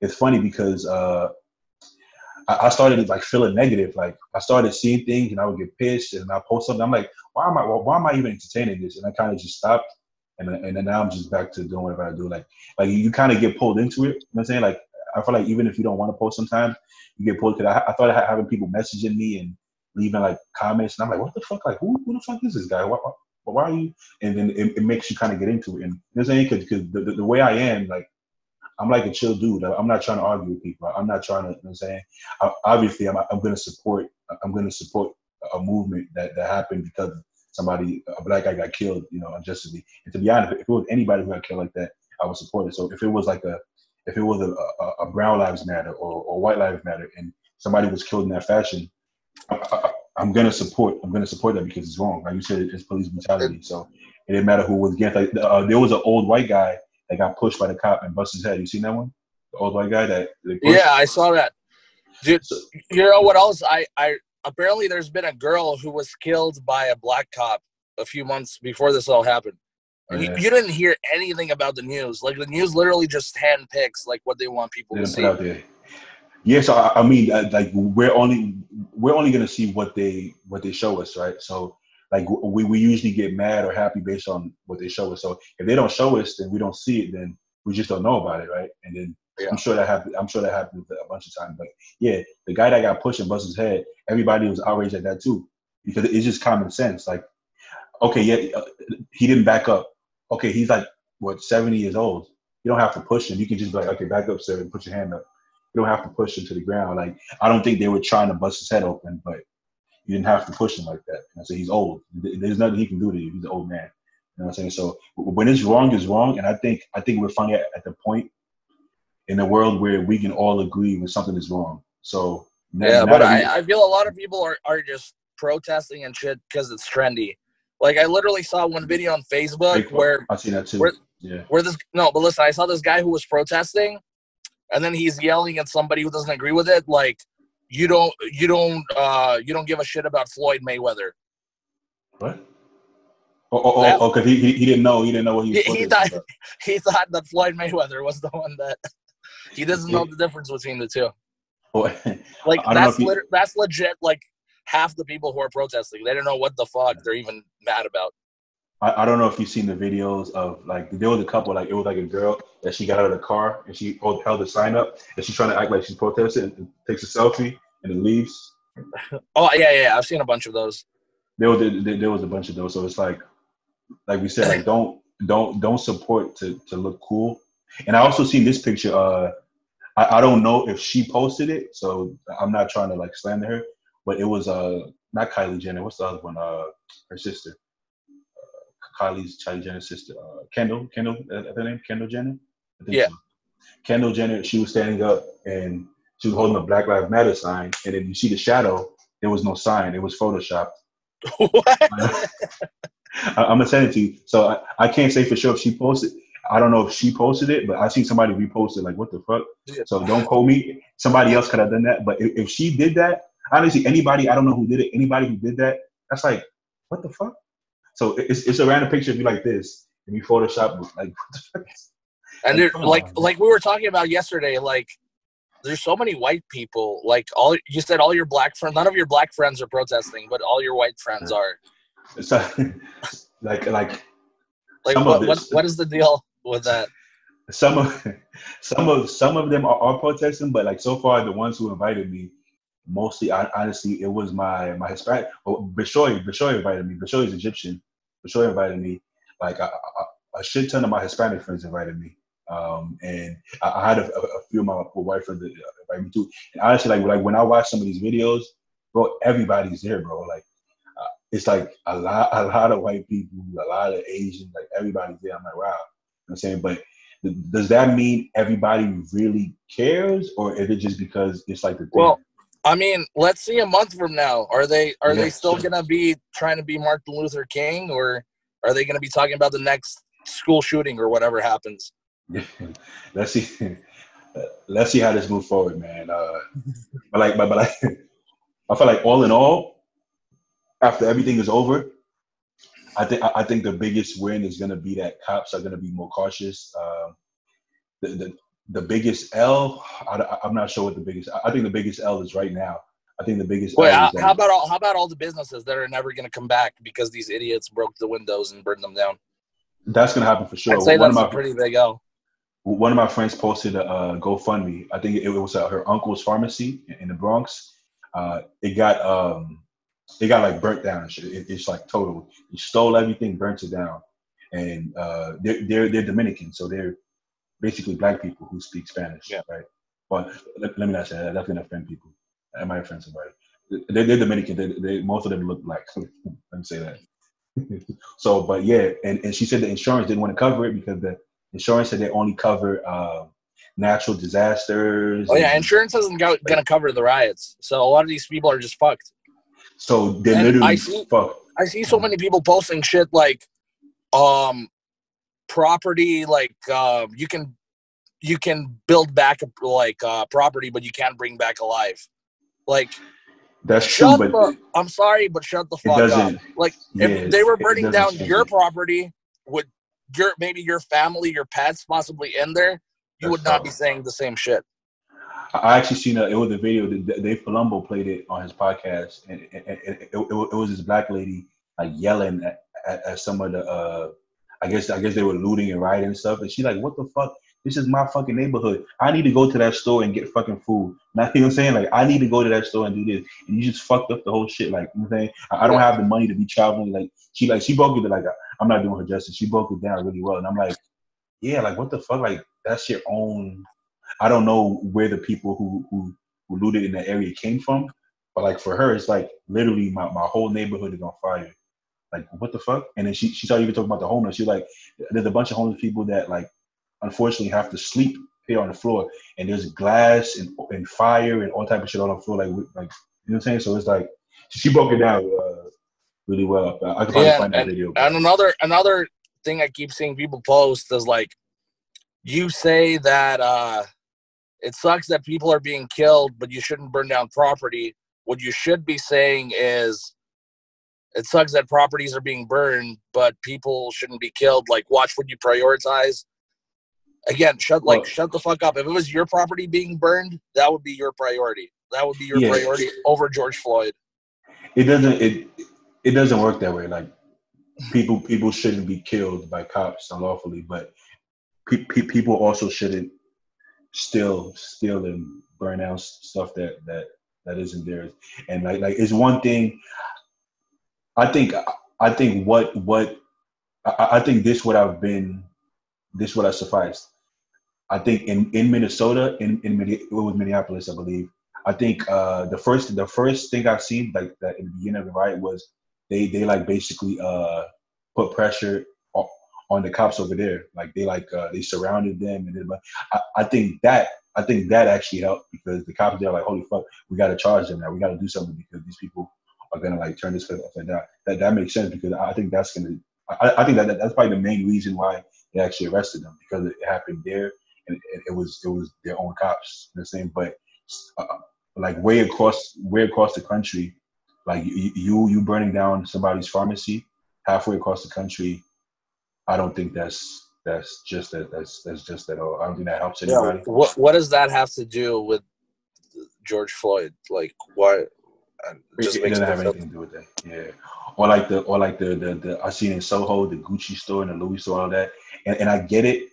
S1: it's funny because I started like feeling negative. Like I started seeing things and I would get pissed and I post something. I'm like, why am I even entertaining this? And I kind of just stopped. And then now I'm just back to doing whatever I do. Like you kind of get pulled into it. You know what I'm saying? Like I feel like even if you don't want to post sometimes, you get pulled. Cause I thought having people messaging me and leaving like comments. And I'm like, what the fuck? Like who the fuck is this guy? Why are you? And then it makes you kind of get into it. And you know what I'm saying? Because the way I am, like, I'm like a chill dude. I'm not trying to argue with people. I'm not trying to, you know what I'm saying? Obviously, I'm going to support a movement that happened because a black guy got killed, you know, unjustly. And to be honest, if it was anybody who got killed like that, I would support it. So if it was a Brown Lives Matter or White Lives Matter and somebody was killed in that fashion, I'm gonna support that because it's wrong. Like you said, it's police brutality. So it didn't matter who was against. Like there was an old white guy that got pushed by the cop and busted his head. You seen that one? The old white guy that they pushed?
S2: Yeah, I saw that. Dude, you know what else? I apparently there's been a girl who was killed by a black cop a few months before this all happened. And you didn't hear anything about the news. Like the news literally just handpicks like what they want people to see.
S1: Out there. Yeah, so I mean, like we're only gonna see what they show us, right? So like we usually get mad or happy based on what they show us. So if they don't show us, then we don't see it. Then we just don't know about it, right? And then I'm sure that happened a bunch of times. But yeah, the guy that got pushed and busted his head, everybody was outraged at that too, because it's just common sense. Like, okay, yeah, he didn't back up. Okay, he's like 70 years old. You don't have to push him. You can just be like, okay, back up, sir, and put your hand up. You don't have to push him to the ground. Like, I don't think they were trying to bust his head open, but you didn't have to push him like that. And so he's old. There's nothing he can do to you. He's an old man. You know what I'm saying? So when it's wrong, it's wrong. And I think we're finally at the point in the world where we can all agree when something is wrong. So
S2: I feel a lot of people are just protesting and shit because it's trendy. Like I literally saw one video on Facebook where
S1: I see that too.
S2: But listen, I saw this guy who was protesting. And then he's yelling at somebody who doesn't agree with it, like, you don't give a shit about Floyd Mayweather.
S1: What? Because he didn't know what he was
S2: he
S1: protesting
S2: thought
S1: about.
S2: he thought that Floyd Mayweather was the one that he doesn't know the difference between the two. Like
S1: I don't know if
S2: that's legit. Like half the people who are protesting, they don't know what the fuck they're even mad about.
S1: I don't know if you've seen the videos of like there was a couple, like it was like a girl that she got out of the car and she held the sign up and she's trying to act like she's protesting and takes a selfie and then leaves.
S2: Oh yeah, I've seen a bunch of those.
S1: There was a bunch of those. So it's like we said, like don't support to look cool. And I also seen this picture. I don't know if she posted it, so I'm not trying to like slander her, but it was not Kylie Jenner. What's the other one? Her sister. Kylie Jenner's sister, Kendall, her name, Kendall Jenner? I think so. Kendall Jenner, she was standing up and she was holding a Black Lives Matter sign, and then you see the shadow, there was no sign, it was photoshopped.
S2: What?
S1: I'm gonna send it to you. So I can't say for sure if she posted. I don't know if she posted it, but I seen somebody repost it. Like, what the fuck? So don't quote me. Somebody else could have done that. But if she did that, honestly, anybody, I don't know who did it. Anybody who did that, that's like, what the fuck? So it's a random picture of you like this, and you Photoshop like,
S2: and like we were talking about yesterday, like there's so many white people. Like you said, all your black friends, none of your black friends are protesting, but all your white friends are.
S1: So, like
S2: what is the deal with that?
S1: Some of them are protesting, but like so far the ones who invited me, mostly, honestly, it was my Hispanic. Bishoy invited me. Bishoy is Egyptian. Bishoy invited me. Like a shit ton of my Hispanic friends invited me. And I had a few of my white friends that invited me too. And honestly, like when I watch some of these videos, bro, everybody's there, bro. Like it's like a lot of white people, a lot of Asians, like everybody's there. I'm like, wow. You know what I'm saying? But does that mean everybody really cares, or is it just because it's like the thing?
S2: Well, I mean, let's see a month from now. Are they still gonna be trying to be Martin Luther King, or are they gonna be talking about the next school shooting or whatever happens?
S1: Let's see. Let's see how this moves forward, man. But I feel like all in all, after everything is over, I think the biggest win is gonna be that cops are gonna be more cautious. The biggest L, I'm not sure what the biggest. I think the biggest L is right now. I think the biggest.
S2: Wait,
S1: L is
S2: how about all the businesses that are never going to come back because these idiots broke the windows and burned them down?
S1: That's gonna happen for sure.
S2: I'd say that's a pretty big L.
S1: One of my friends posted a GoFundMe. I think it was her uncle's pharmacy in the Bronx. It got like burnt down. It's like total. He stole everything, burnt it down, and they're Dominican, so they're basically black people who speak Spanish, right? But let me not say that. That's gonna offend people. I might offend somebody. They're Dominican. They most of them look black. Let me say that. So, but yeah, and she said the insurance didn't want to cover it because the insurance said they only cover natural disasters.
S2: Oh yeah, insurance isn't gonna cover the riots. So a lot of these people are just fucked.
S1: So they're literally fucked.
S2: I see so many people posting shit like, property, like you can build back like property, but you can't bring back alive. Like
S1: that's true, but
S2: I'm sorry, but shut the fuck up. Like if they were burning down your property with maybe your family, your pets possibly in there, you would not be saying the same shit.
S1: I actually seen it was a video that Dave Palumbo played it on his podcast, and it was this black lady like yelling at some of the I guess they were looting and rioting and stuff, and she's like, "What the fuck? This is my fucking neighborhood. I need to go to that store and get fucking food. Now, you know what I'm saying? Like, I need to go to that store and do this, and you just fucked up the whole shit. Like, you know what I'm saying? I don't have the money to be traveling. Like she broke it like I'm not doing her justice. She broke it down really well, and I'm like, yeah, like what the fuck? Like that's your own. I don't know where the people who looted in that area came from, but like for her, it's like literally my whole neighborhood is on fire. Like what the fuck? And then she started even talking about the homeless. She's like, there's a bunch of homeless people that like unfortunately have to sleep here on the floor, and there's glass and fire and all type of shit on the floor. Like you know what I'm saying? So it's like she broke it down really well. I can probably find that video.
S2: And another thing I keep seeing people post is like, you say that it sucks that people are being killed, but you shouldn't burn down property. What you should be saying is, it sucks that properties are being burned, but people shouldn't be killed. Like, watch what you prioritize. Again, shut the fuck up. If it was your property being burned, that would be your priority. That would be your priority over George Floyd.
S1: It doesn't work that way. Like, people shouldn't be killed by cops unlawfully, but people also shouldn't steal and burn out stuff that isn't theirs. And like it's one thing. I think this would have sufficed. I think in Minnesota, it was Minneapolis, I believe. I think the first thing I've seen like that in the beginning of the riot was they like basically put pressure on the cops over there. Like they surrounded them, and I think that actually helped, because the cops, they're like, holy fuck, we got to charge them now. We got to do something, because these people are gonna like turn this upside down. That makes sense, because I think that's gonna. I think that's probably the main reason why they actually arrested them, because it happened there, and it was their own cops. You know what I'm saying? But like way across the country, like you burning down somebody's pharmacy halfway across the country, I don't think that's just at all. I don't think that helps anybody.
S2: Yeah, what does that have to do with George Floyd? Like, why?
S1: It doesn't have anything to do with that. Yeah. Or like the I seen in Soho, the Gucci store and the Louis store, all that. And I get it.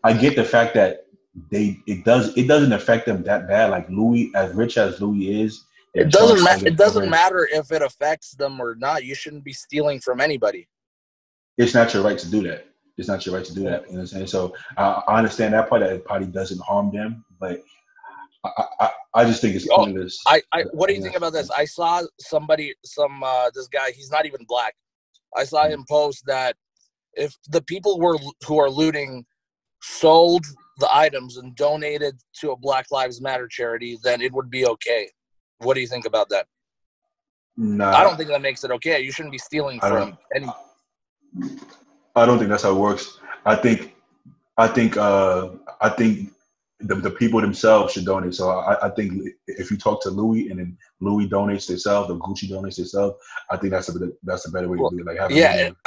S1: I get the fact that it doesn't affect them that bad. Like Louis, as rich as Louis is,
S2: it doesn't matter if it affects them or not. You shouldn't be stealing from anybody.
S1: It's not your right to do that. It's not your right to do that. You know what I'm saying? So I understand that part, that it probably doesn't harm them, but I just think it's pointless.
S2: What do you think about this? I saw this guy, he's not even black. I saw him post that if the people who are looting sold the items and donated to a Black Lives Matter charity, then it would be okay. What do you think about that?
S1: Nah,
S2: I don't think that makes it okay. You shouldn't be stealing from any.
S1: I don't think that's how it works. I think the people themselves should donate. So I think if you talk to Louis and then Louis donates themselves, or Gucci donates themselves, I think that's a better way to do it. Like
S2: I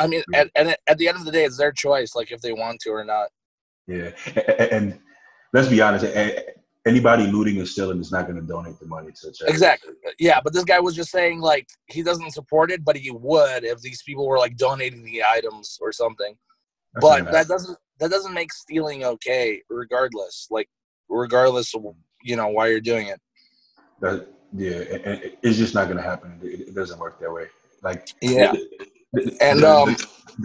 S2: mean, at the end of the day, it's their choice. Like if they want to or not.
S1: Yeah, and let's be honest. Anybody looting or stealing is not going to donate the money to charity.
S2: Exactly. Yeah, but this guy was just saying like he doesn't support it, but he would if these people were like donating the items or something. But that doesn't make stealing okay, regardless. Like regardless of why you're doing it.
S1: It's just not going to happen. It doesn't work that way. Like
S2: the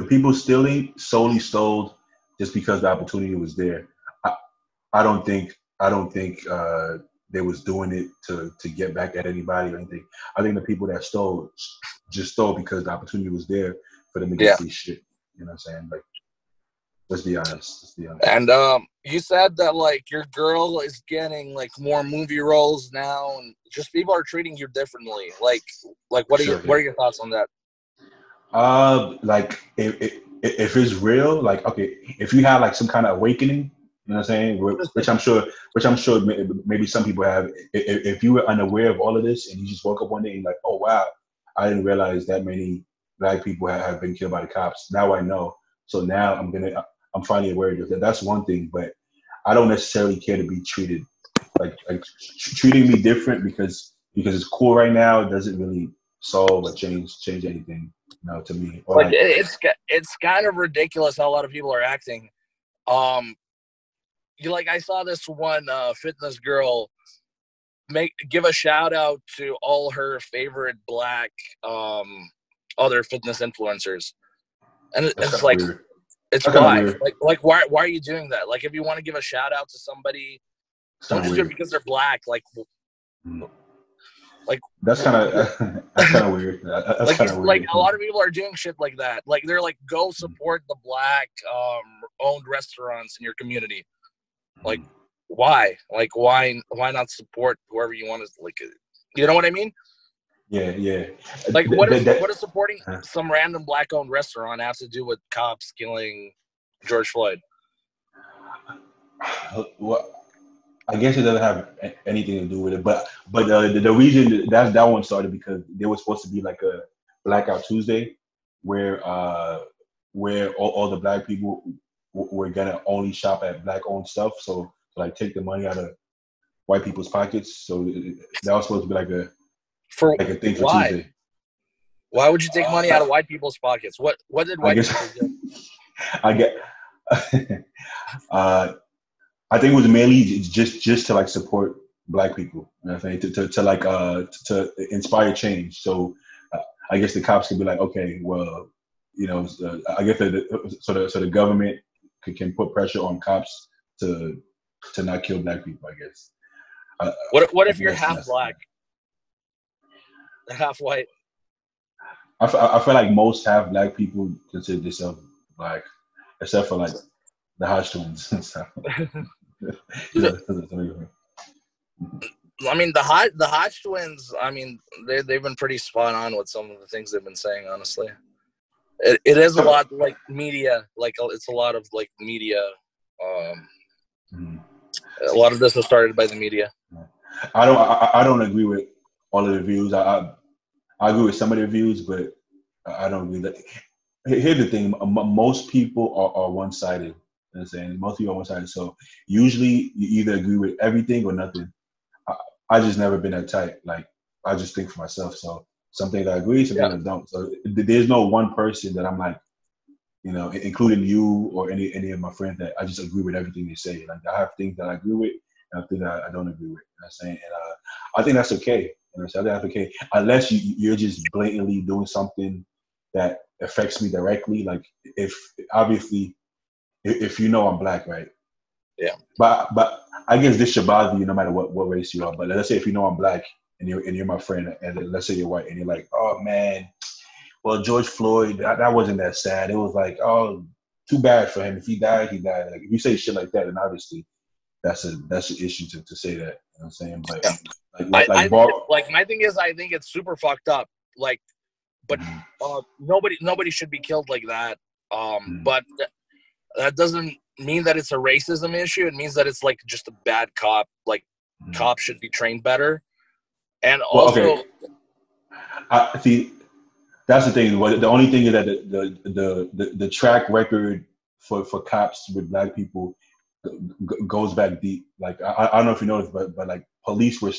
S1: people stealing solely stole just because the opportunity was there. I don't think they was doing it to get back at anybody or anything. I think the people that stole just stole because the opportunity was there for them to get these shit. You know what I'm saying? Like, let's be honest.
S2: And you said that like your girl is getting like more movie roles now, and just people are treating you differently. Like what are your thoughts on that?
S1: Like if it's real, like okay, if you have like some kind of awakening. You know what I'm saying? Which I'm sure maybe some people have. If you were unaware of all of this and you just woke up one day and like, oh wow, I didn't realize that many black people have been killed by the cops. Now I know. So now I'm finally aware of that. That's one thing, but I don't necessarily care to be treated like treating me different because it's cool right now. It doesn't really solve or change anything, to me. Or
S2: like it's kind of ridiculous how a lot of people are acting. I saw this one fitness girl give a shout out to all her favorite black other fitness influencers, and it's like weird. It's why like why are you doing that? Like if you want to give a shout out to somebody, don't just do it because they're black. Like
S1: that's kind of weird. That's kind of weird.
S2: Like a lot of people are doing shit like that. Like they're like, go support the black owned restaurants in your community. Like why? Like why not support whoever you want to, like, you know what I mean?
S1: Yeah.
S2: Like what is supporting some random black owned restaurant have to do with cops killing George Floyd?
S1: Well, I guess it doesn't have anything to do with it, but the reason that one started because there was supposed to be like a Blackout Tuesday, where all the black people were gonna only shop at black owned stuff, so like take the money out of white people's pockets. So that was supposed to be
S2: For
S1: like a thing for
S2: why?
S1: Tuesday.
S2: Why would you take money out of white people's pockets? What did
S1: I
S2: white
S1: guess
S2: people do?
S1: I get. I think it was mainly just to like support black people. You know what I'm saying? To inspire change. So I guess the cops could be like, okay, well, I guess so the government can put pressure on cops to not kill black people. I guess.
S2: What
S1: I
S2: if
S1: think
S2: you're half
S1: that's
S2: black, half white?
S1: I feel like most half black people consider themselves black, except for like the Hodge twins and stuff.
S2: I mean, the Hodge twins. I mean, they've been pretty spot on with some of the things they've been saying. Honestly, it is a lot like media. Like it's a lot of like media. A lot of this was started by the media.
S1: I don't agree with all of the views. I agree with some of the views, but I don't agree that. Here's the thing: most people are one sided. You know what I'm saying? Most people are one sided. So usually you either agree with everything or nothing. I just never been that type. Like I just think for myself. So some things I agree, some things I don't. So there's no one person that I'm like, including you or any of my friends that I just agree with everything they say. Like I have things that I agree with and I think that I don't agree with. You know what I'm saying? And I think that's okay. You know what I'm saying? I think that's okay. Unless you're just blatantly doing something that affects me directly. Like if obviously if you know I'm black, right?
S2: Yeah.
S1: But I guess this should bother you no matter what race you are. But let's say if you know I'm black and you're my friend, and let's say you're white and you're like, oh man, well George Floyd, that wasn't that sad. It was like, oh, too bad for him. If he died, he died. Like if you say shit like that, then obviously that's an issue to say that. You know what I'm saying? But
S2: I think like my thing is I think it's super fucked up. Like, but nobody should be killed like that. But that doesn't mean that it's a racism issue. It means that it's like just a bad cop. Like cops should be trained better. And also,
S1: okay. I see. That's the thing. The only thing is that the track record for cops with black people goes back deep. Like I don't know if you noticed, but like police in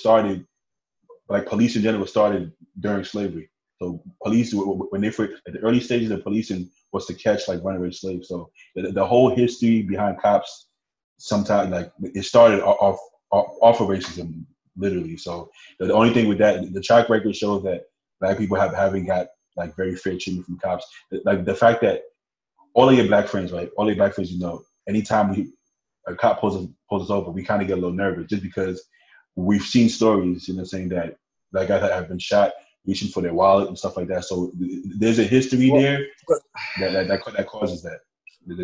S1: general were started during slavery. So police, when they first, at the early stages of policing, was to catch like runaway slaves. So the whole history behind cops, sometimes like it started off of racism, literally. So the only thing with that, the track record shows that black people haven't got like very fair treatment from cops. Like the fact that all of your black friends, right? All your black friends, anytime a cop pulls us over, we kind of get a little nervous just because we've seen stories, saying that black guys have been shot reaching for their wallet and stuff like that. So there's a history there that causes that.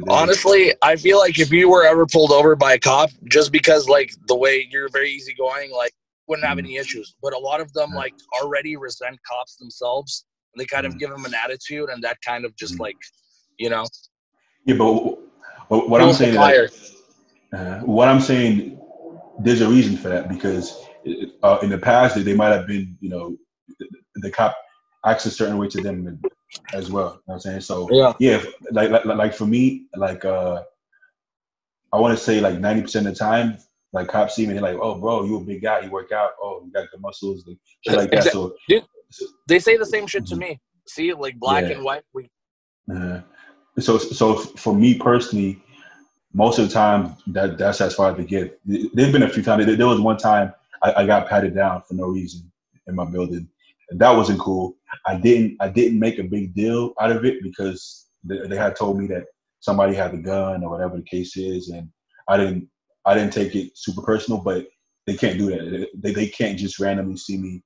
S2: Honestly, I feel like if you were ever pulled over by a cop, just because like the way you're very easygoing, like wouldn't have any issues. But a lot of them like already resent cops themselves. And they kind of give them an attitude, and that kind of just like,
S1: Yeah, but what I'm saying is what I'm saying, there's a reason for that because in the past they might have been, the cop acts a certain way to them as well. You know what I'm saying? So yeah, like for me, like I want to say like 90% of the time, like cops see me, they're like, "Oh, bro, you a big guy, you work out. Oh, you got the muscles, like, shit like that." So
S2: dude, they say the same shit to me. See, like black and white.
S1: So for me personally, most of the time that's as far as they get. There's been a few times. There was one time I got patted down for no reason in my building. And that wasn't cool. I didn't make a big deal out of it because they had told me that somebody had a gun or whatever the case is, and I didn't take it super personal. But they can't do that. They can't just randomly see me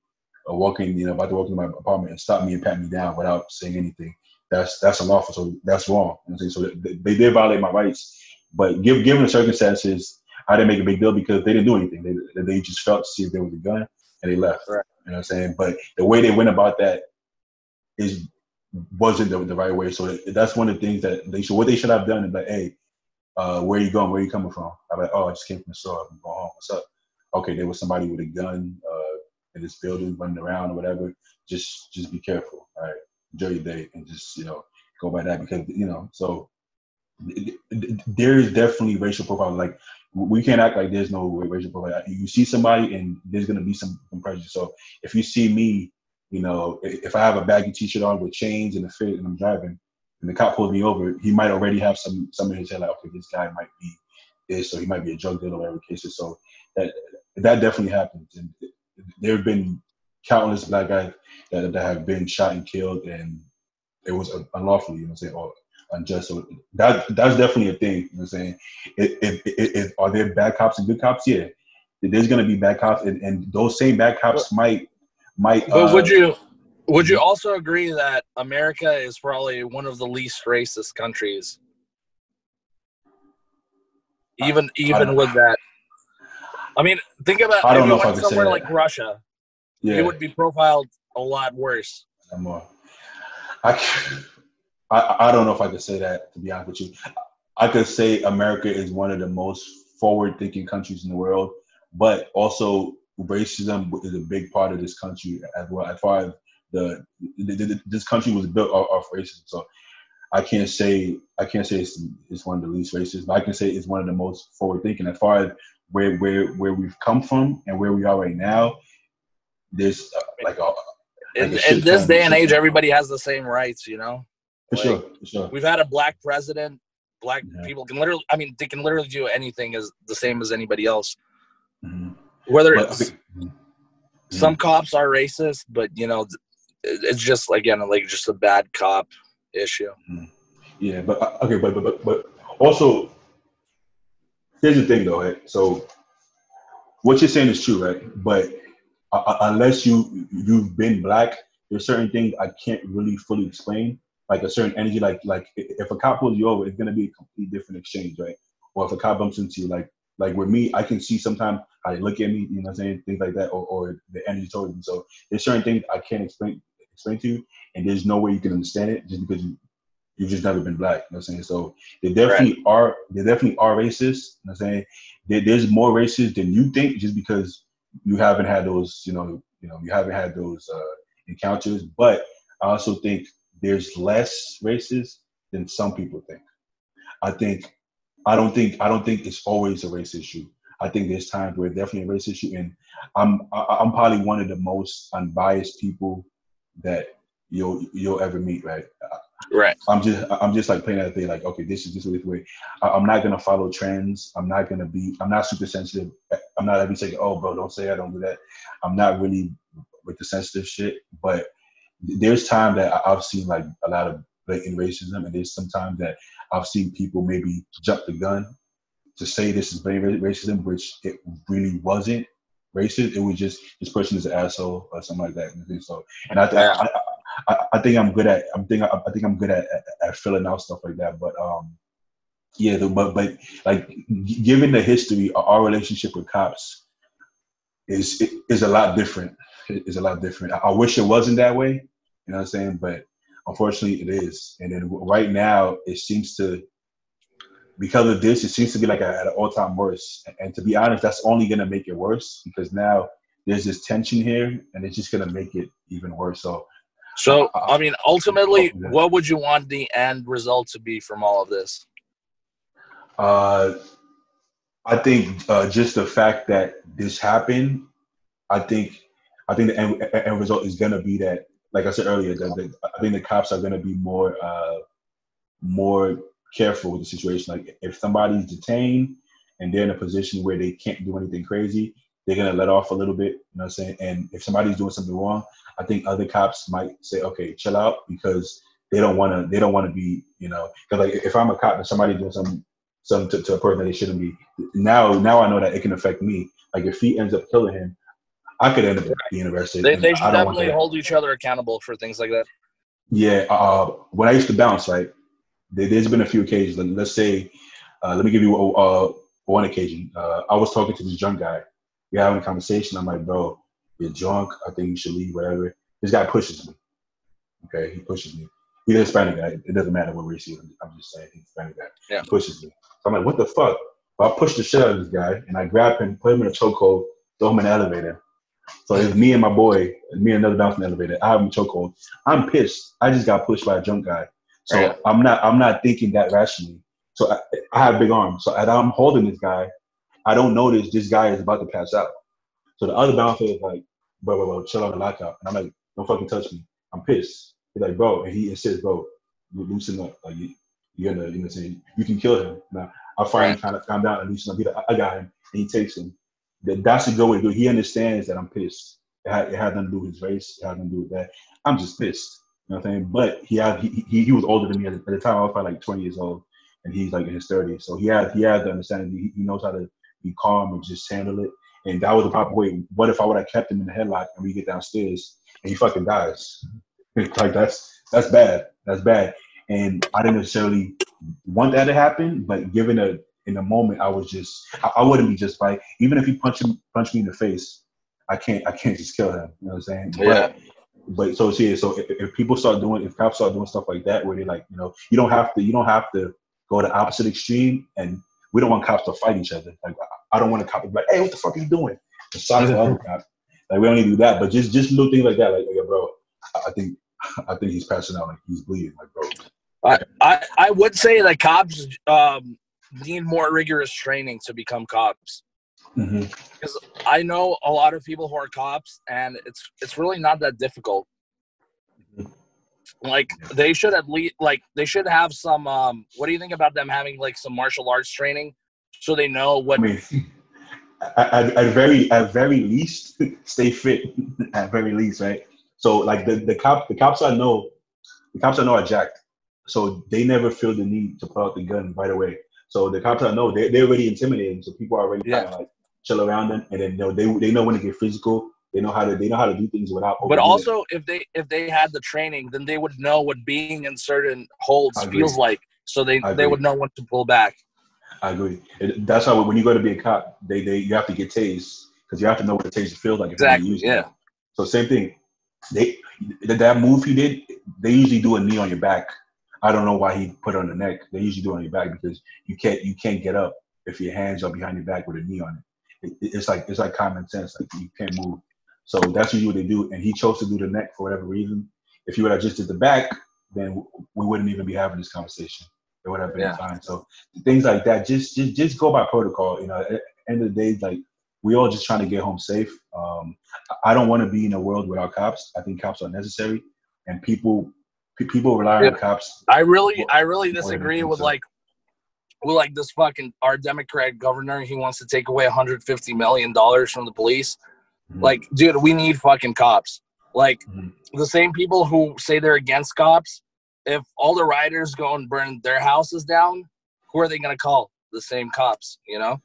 S1: walking, about to walk into my apartment and stop me and pat me down without saying anything. That's unlawful. So that's wrong. So they did violate my rights. But given the circumstances, I didn't make a big deal because they didn't do anything. They just felt to see if there was a gun and they left.
S2: Right.
S1: You know what I'm saying? But the way they went about that wasn't the right way. So that's one of the things that what they should have done is like, hey, where you going? Where you coming from? I'm like, oh, I just came from the store. I'm going home. What's up? Okay, there was somebody with a gun in this building running around or whatever. Just be careful. All right, enjoy your day and just go by that because so there is definitely racial profiling. Like we can't act like there's no racial profiling. You see somebody and there's gonna be some prejudice. So if you see me, if I have a baggy t-shirt on with chains and a fit and I'm driving, and the cop pulls me over, he might already have some in his head like, okay, this guy might be this, or he might be a drug dealer or whatever the case is. So that definitely happens, and there have been countless black guys that have been shot and killed, and it was unlawfully, or unjust. So that's definitely a thing. You know what I'm saying? If are there bad cops and good cops? Yeah, there's gonna be bad cops, and those same bad cops might.
S2: But would you also agree that America is probably one of the least racist countries? Even with that, I mean, think about if you went somewhere like Russia, you would be profiled a lot worse.
S1: I don't know if I could say that, to be honest with you. I could say America is one of the most forward-thinking countries in the world, but also racism is a big part of this country as well. As far as this country was built off racism, so I can't say it's one of the least racist, but I can say it's one of the most forward-thinking. As far as where we've come from and where we are right now, there's
S2: in this day and age, everybody has the same rights,
S1: For sure.
S2: We've had a black president. Black people can literally, they can literally do anything as the same as anybody else.
S1: Mm-hmm.
S2: Some cops are racist, but it's just just a bad cop issue.
S1: Yeah, but also here's the thing though, right? So what you're saying is true, right? But unless you've been black, there's certain things I can't really fully explain. Like a certain energy, like if a cop pulls you over, it's gonna be a completely different exchange, right? Or if a cop bumps into you, like with me, I can see sometimes how they look at me, you know what I'm saying, things like that, or the energy towards me. So there's certain things I can't explain to you, and there's no way you can understand it just because you've just never been black. You know what I'm saying? So they definitely are racist. You know what I'm saying? There's more racist than you think just because you haven't had those, you haven't had those encounters. But I also think there's less racist than some people think. I don't think it's always a race issue. I think there's times where it's definitely a race issue, and I'm probably one of the most unbiased people that you'll ever meet, right?
S2: Right.
S1: I'm just like playing that thing, like, okay, this is just the way. I'm not gonna follow trends. I'm not super sensitive. I'm not ever saying, oh, bro, don't say that, don't do that. I'm not really with the sensitive shit, but there's time that I've seen like a lot of blatant racism, and there's some time that I've seen people maybe jump the gun to say this is blatant racism, which it really wasn't racist. It was just this person is an asshole or something like that. So, and I think I'm good at I'm good at filling out stuff like that. But but like given the history, our relationship with cops is a lot different. It's a lot different. I wish it wasn't that way, you know what I'm saying? But unfortunately, it is. And then right now, it seems to, because of this, it seems to be like at an all-time worst. And to be honest, that's only going to make it worse because now there's this tension here, and it's just going to make it even worse. So,
S2: ultimately, what would you want the end result to be from all of this?
S1: I think just the fact that this happened, I think the end result is going to be that, like I said earlier, I think the cops are going to be more careful with the situation. Like if somebody's detained and they're in a position where they can't do anything crazy, they're going to let off a little bit, you know what I'm saying? And if somebody's doing something wrong, I think other cops might say, okay, chill out, because they don't want to be, because like if I'm a cop and somebody's doing something to a person that they shouldn't be, now I know that it can affect me. Like if he ends up killing him, I could end up being arrested.
S2: They should definitely hold each other accountable for things like that.
S1: Yeah. When I used to bounce, right, there's been a few occasions. Let's say, let me give you one occasion. I was talking to this drunk guy. We're having a conversation. I'm like, bro, you're drunk. I think you should leave, whatever. This guy pushes me. Okay, he pushes me. He's a Hispanic guy. It doesn't matter what race he is. I'm just saying he's a Hispanic guy.
S2: Yeah.
S1: He pushes me. So I'm like, what the fuck? But I pushed the shit out of this guy, and I grabbed him, put him in a chokehold, throw him in the elevator. So it's me and my boy, and me and another bounce in the elevator. I have him chokehold. I'm pissed. I just got pushed by a drunk guy. So I'm not thinking that rationally. So I have big arms. So as I'm holding this guy, I don't notice this guy is about to pass out. So the other bouncer is like, bro, chill on the lockout. And I'm like, don't fucking touch me. I'm pissed. He's like, bro, and he insists, bro, loosen up. Like you're gonna, you know, saying you can kill him. Now I finally kind of calm down and loosen up. I got him, and he takes him. That's a good way to do it. He understands that I'm pissed. It had nothing to do with his race. It had nothing to do with that. I'm just pissed. You know what I'm saying? But he was older than me at the time. I was probably like 20 years old, and he's like in his 30s. So he had the understanding. He knows how to be calm and just handle it. And that was the proper way. What if I would have kept him in the headlock and we get downstairs and he fucking dies? Like that's bad. That's bad. And I didn't necessarily want that to happen, but in the moment, I wouldn't be just fight. Even if he punched me in the face, I can't just kill him. You know what I'm saying?
S2: Yeah.
S1: But so if people if cops start doing stuff like that, where they like, you know, you don't have to go to the opposite extreme, and we don't want cops to fight each other. Like I don't want a cop to be like, hey, what the fuck are you doing? And shock the other cop. Like we don't need to do that, but just little things like that. Like, yeah, bro, I think he's passing out. Like he's bleeding. Like, bro.
S2: I would say that cops need more rigorous training to become cops. Because I know a lot of people who are cops, and it's really not that difficult. Like they should at least have some. What do you think about them having like some martial arts training, so they know what?
S1: I mean, at very least, stay fit. At very least, right? So like the cops I know are jacked, so they never feel the need to put out the gun right away. So the cops I know, they're already intimidating. So people are already kind of like chill around them, and then they know when to get physical. They know how to do things without.
S2: But also, if they had the training, then they would know what being in certain holds feels like. So they would know when to pull back. I
S1: agree. That's why when you go to be a cop, you have to get tased because you have to know what the taser feels like.
S2: Exactly. Yeah.
S1: So same thing. That move he did, they usually do a knee on your back. I don't know why he put it on the neck. They usually do it on your back because you can't get up if your hands are behind your back with a knee on it. It's like common sense. Like you can't move. So that's usually what they do. And he chose to do the neck for whatever reason. If you would have just did the back, then we wouldn't even be having this conversation. It would have been fine. So things like that, just go by protocol. You know, at the end of the day, like we all just trying to get home safe. I don't want to be in a world without cops. I think cops are necessary, and people rely on cops.
S2: I really disagree with this fucking our Democrat governor. He wants to take away $150 million from the police. Like, dude, we need fucking cops. Like, the same people who say they're against cops, if all the rioters go and burn their houses down, who are they going to call? The same cops, you know?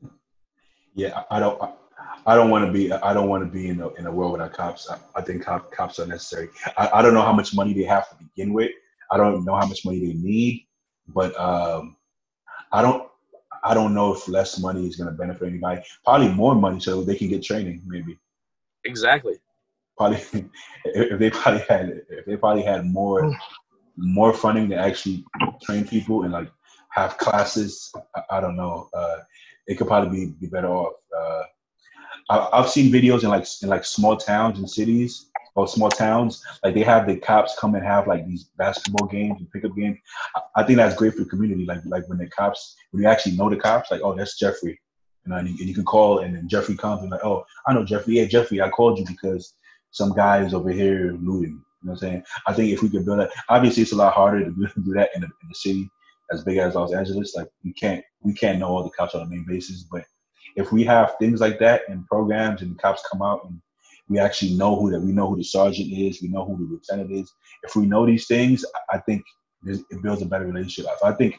S1: Yeah, I don't want to be in a world without cops. I think cops are necessary. I don't know how much money they have to begin with. I don't know how much money they need, but I don't know if less money is going to benefit anybody. Probably more money so they can get training, maybe.
S2: Exactly.
S1: Probably if they probably had more funding to actually train people and like have classes. I don't know. It could probably be better off. I've seen videos in like small towns and cities or small towns, like they have the cops come and have like these basketball games and pickup games. I think that's great for the community. Like when you actually know the cops, like, oh, that's Jeffrey. You know, and you can call, and then Jeffrey comes and like, oh, I know Jeffrey. Yeah, Jeffrey, I called you because some guy is over here looting. You know what I'm saying? I think if we could build that, obviously it's a lot harder to do that in the city as big as Los Angeles. Like we can't know all the cops on the main basis, but if we have things like that in programs and the cops come out and we actually know who the sergeant is, we know who the lieutenant is. If we know these things, I think it builds a better relationship. I think.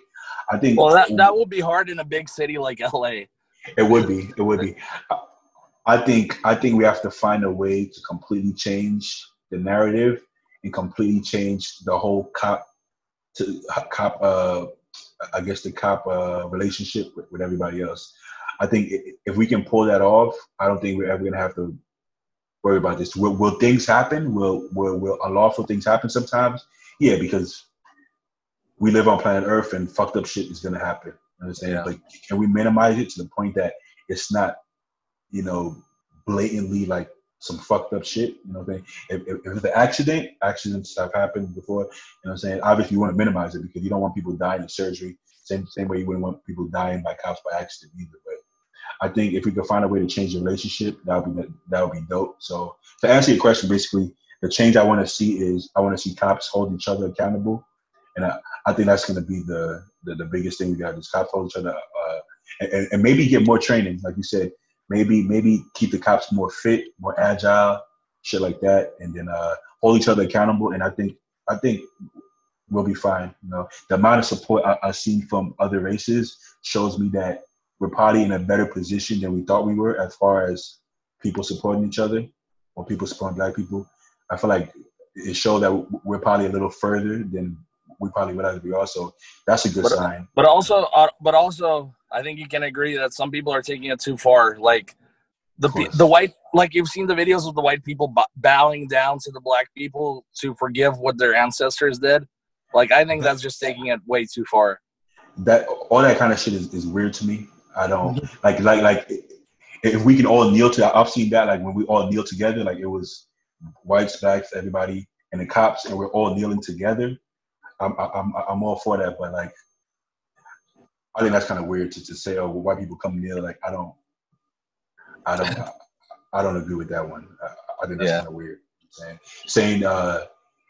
S2: Well, that will be hard in a big city like LA.
S1: It would be. I think we have to find a way to completely change the narrative and completely change the whole cop relationship with everybody else. I think if we can pull that off, I don't think we're ever gonna have to worry about this. Will things happen? Will unlawful things happen sometimes? Yeah, because we live on planet Earth and fucked up shit is gonna happen. You know what I'm saying?
S2: Yeah.
S1: But can we minimize it to the point that it's not, you know, blatantly like some fucked up shit? You know what I'm saying? If it's an accidents have happened before, you know what I'm saying? Obviously, you want to minimize it because you don't want people dying in surgery. Same way you wouldn't want people dying by cops by accident either. But I think if we could find a way to change the relationship, that would be dope. So to answer your question, basically, the change I want to see is I want to see cops hold each other accountable, and I think that's going to be the biggest thing we got. Is cops hold each other, and maybe get more training, like you said. Maybe keep the cops more fit, more agile, shit like that, and then hold each other accountable. And I think we'll be fine. You know, the amount of support I've seen from other races shows me that we're probably in a better position than we thought we were as far as people supporting each other or people supporting Black people. I feel like it showed that we're probably a little further than we probably would have to be. Also, that's a good sign.
S2: But also, I think you can agree that some people are taking it too far. Like the white, like you've seen the videos of the white people bowing down to the Black people to forgive what their ancestors did. Like, I think that's just taking it way too far.
S1: That all that kind of shit is weird to me. I don't like if we can all kneel to. I've seen that, like when we all kneel together, like it was whites, Blacks, everybody, and the cops, and we're all kneeling together. I'm all for that, but like I think that's kind of weird to say, oh, well, white people come kneel. Like I don't agree with that one. I think that's kind of weird. Saying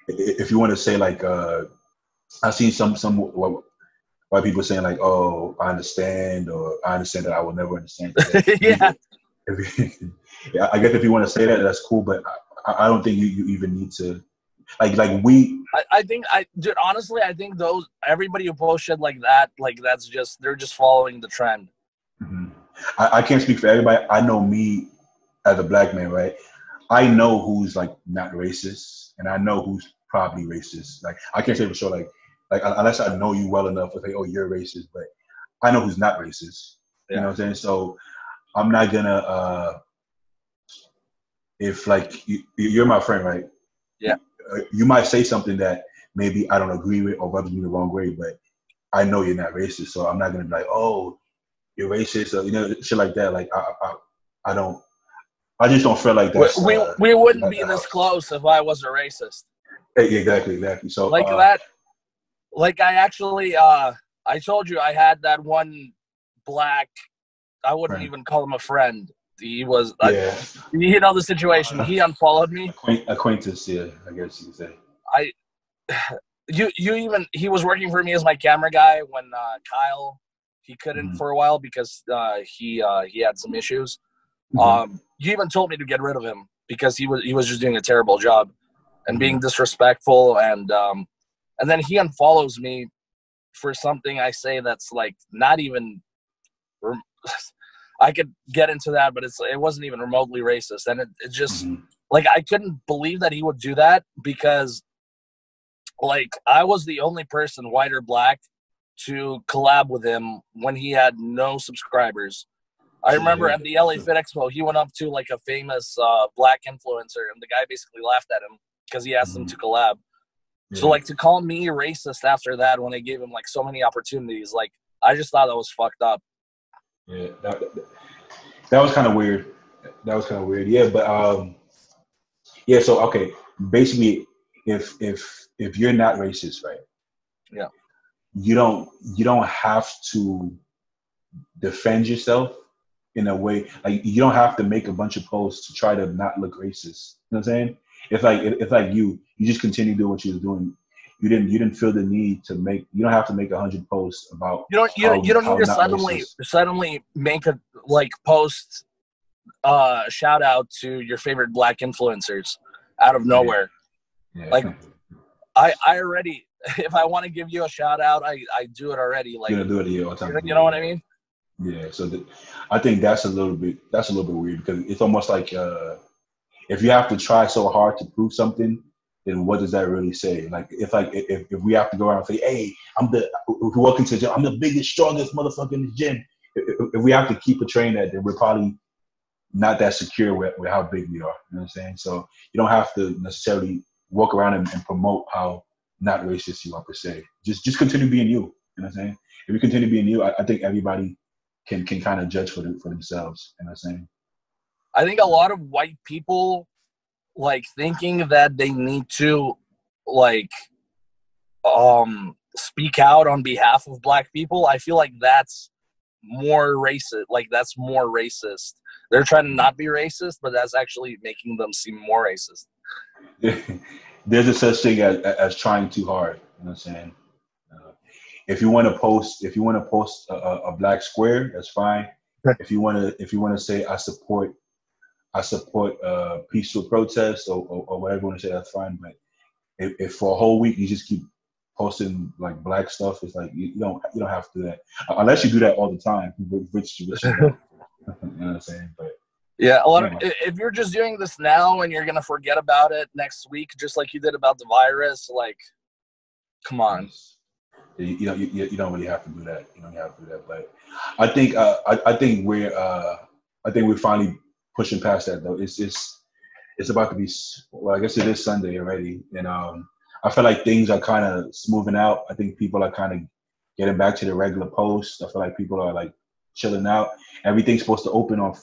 S1: if you want to say like I've seen some white people saying like, oh, I understand, or I understand that I will never understand.
S2: Yeah.
S1: Yeah, I guess if you want to say that, that's cool, but I don't think you even need to like we.
S2: Dude, honestly, I think everybody who posts shit like that, like they're just following the trend.
S1: Mm-hmm. I can't speak for everybody. I know me as a Black man, right? I know who's like not racist, and I know who's probably racist. Like I can't say for sure, like unless I know you well enough to say, oh, you're racist, but I know who's not racist. Yeah. You know what I'm saying? So I'm not gonna if like you're my friend, right?
S2: Yeah.
S1: You might say something that maybe I don't agree with or rubs me the wrong way, but I know you're not racist, so I'm not gonna be like, oh, you're racist, or you know, shit like that. Like I just don't feel like that's.
S2: We wouldn't be this close if I was a racist.
S1: Exactly. So
S2: like that. Like I actually, I told you I had that one Black. I wouldn't
S1: friend.
S2: even call him a friend. He was,
S1: yeah.
S2: You know the situation. He unfollowed me.
S1: Acquaintance, yeah, I guess you could say.
S2: He was working for me as my camera guy when Kyle, he couldn't for a while because he had some issues. You even told me to get rid of him because he was just doing a terrible job and being disrespectful, and then he unfollows me for something I say that's like not even. I could get into that, but it wasn't even remotely racist, and it just like I couldn't believe that he would do that because like I was the only person, white or Black, to collab with him when he had no subscribers. I remember at the LA Fit Expo, he went up to like a famous Black influencer, and the guy basically laughed at him because he asked him to collab. Yeah. So like to call me racist after that when they gave him like so many opportunities, like I just thought that was fucked up.
S1: Yeah, that was kind of weird. Yeah, but yeah. So okay, basically, if you're not racist, right?
S2: Yeah.
S1: You don't have to defend yourself in a way, like you don't have to make a bunch of posts to try to not look racist. You know what I'm saying? It's like you just continue doing what you were doing. You didn't feel the need to make. You don't have to make 100 posts about. You don't need
S2: to suddenly make a post shout out to your favorite Black influencers out of nowhere. Yeah. Like I already, if I want to give you a shout out, I do it already. Like
S1: you're gonna do it all the time.
S2: You know what I mean?
S1: Yeah. So I think that's a little bit weird because it's almost like if you have to try so hard to prove something, then what does that really say? Like if we have to go around and say, hey, if we walk into the gym, I'm the biggest, strongest motherfucker in the gym. If we have to keep portraying that, then we're probably not that secure with how big we are. You know what I'm saying? So you don't have to necessarily walk around and promote how not racist you are per se. Just continue being you. You know what I'm saying? If we continue being you, I think everybody can kind of judge for themselves. You know what I'm saying?
S2: I think a lot of white people, like, thinking that they need to, like, speak out on behalf of black people, I feel like that's more racist. Like, that's more racist. They're trying to not be racist, but that's actually making them seem more racist.
S1: There's a such thing as trying too hard. You know what I'm saying? If you want to post a black square, that's fine. If you want to say I support peaceful protest or whatever you want to say, that's fine. But if for a whole week you just keep posting like black stuff, it's like you don't have to do that unless you do that all the time, which you don't. You know what I'm saying? But
S2: yeah, if you're just doing this now and you're gonna forget about it next week, just like you did about the virus, like, come on.
S1: You don't really have to do that. You don't have to do that. But I think we're finally pushing past that though. It's about to be, well, I guess it is Sunday already, and I feel like things are kind of smoothing out. I think people are kind of getting back to the regular posts. I feel like people are like chilling out. Everything's supposed to open on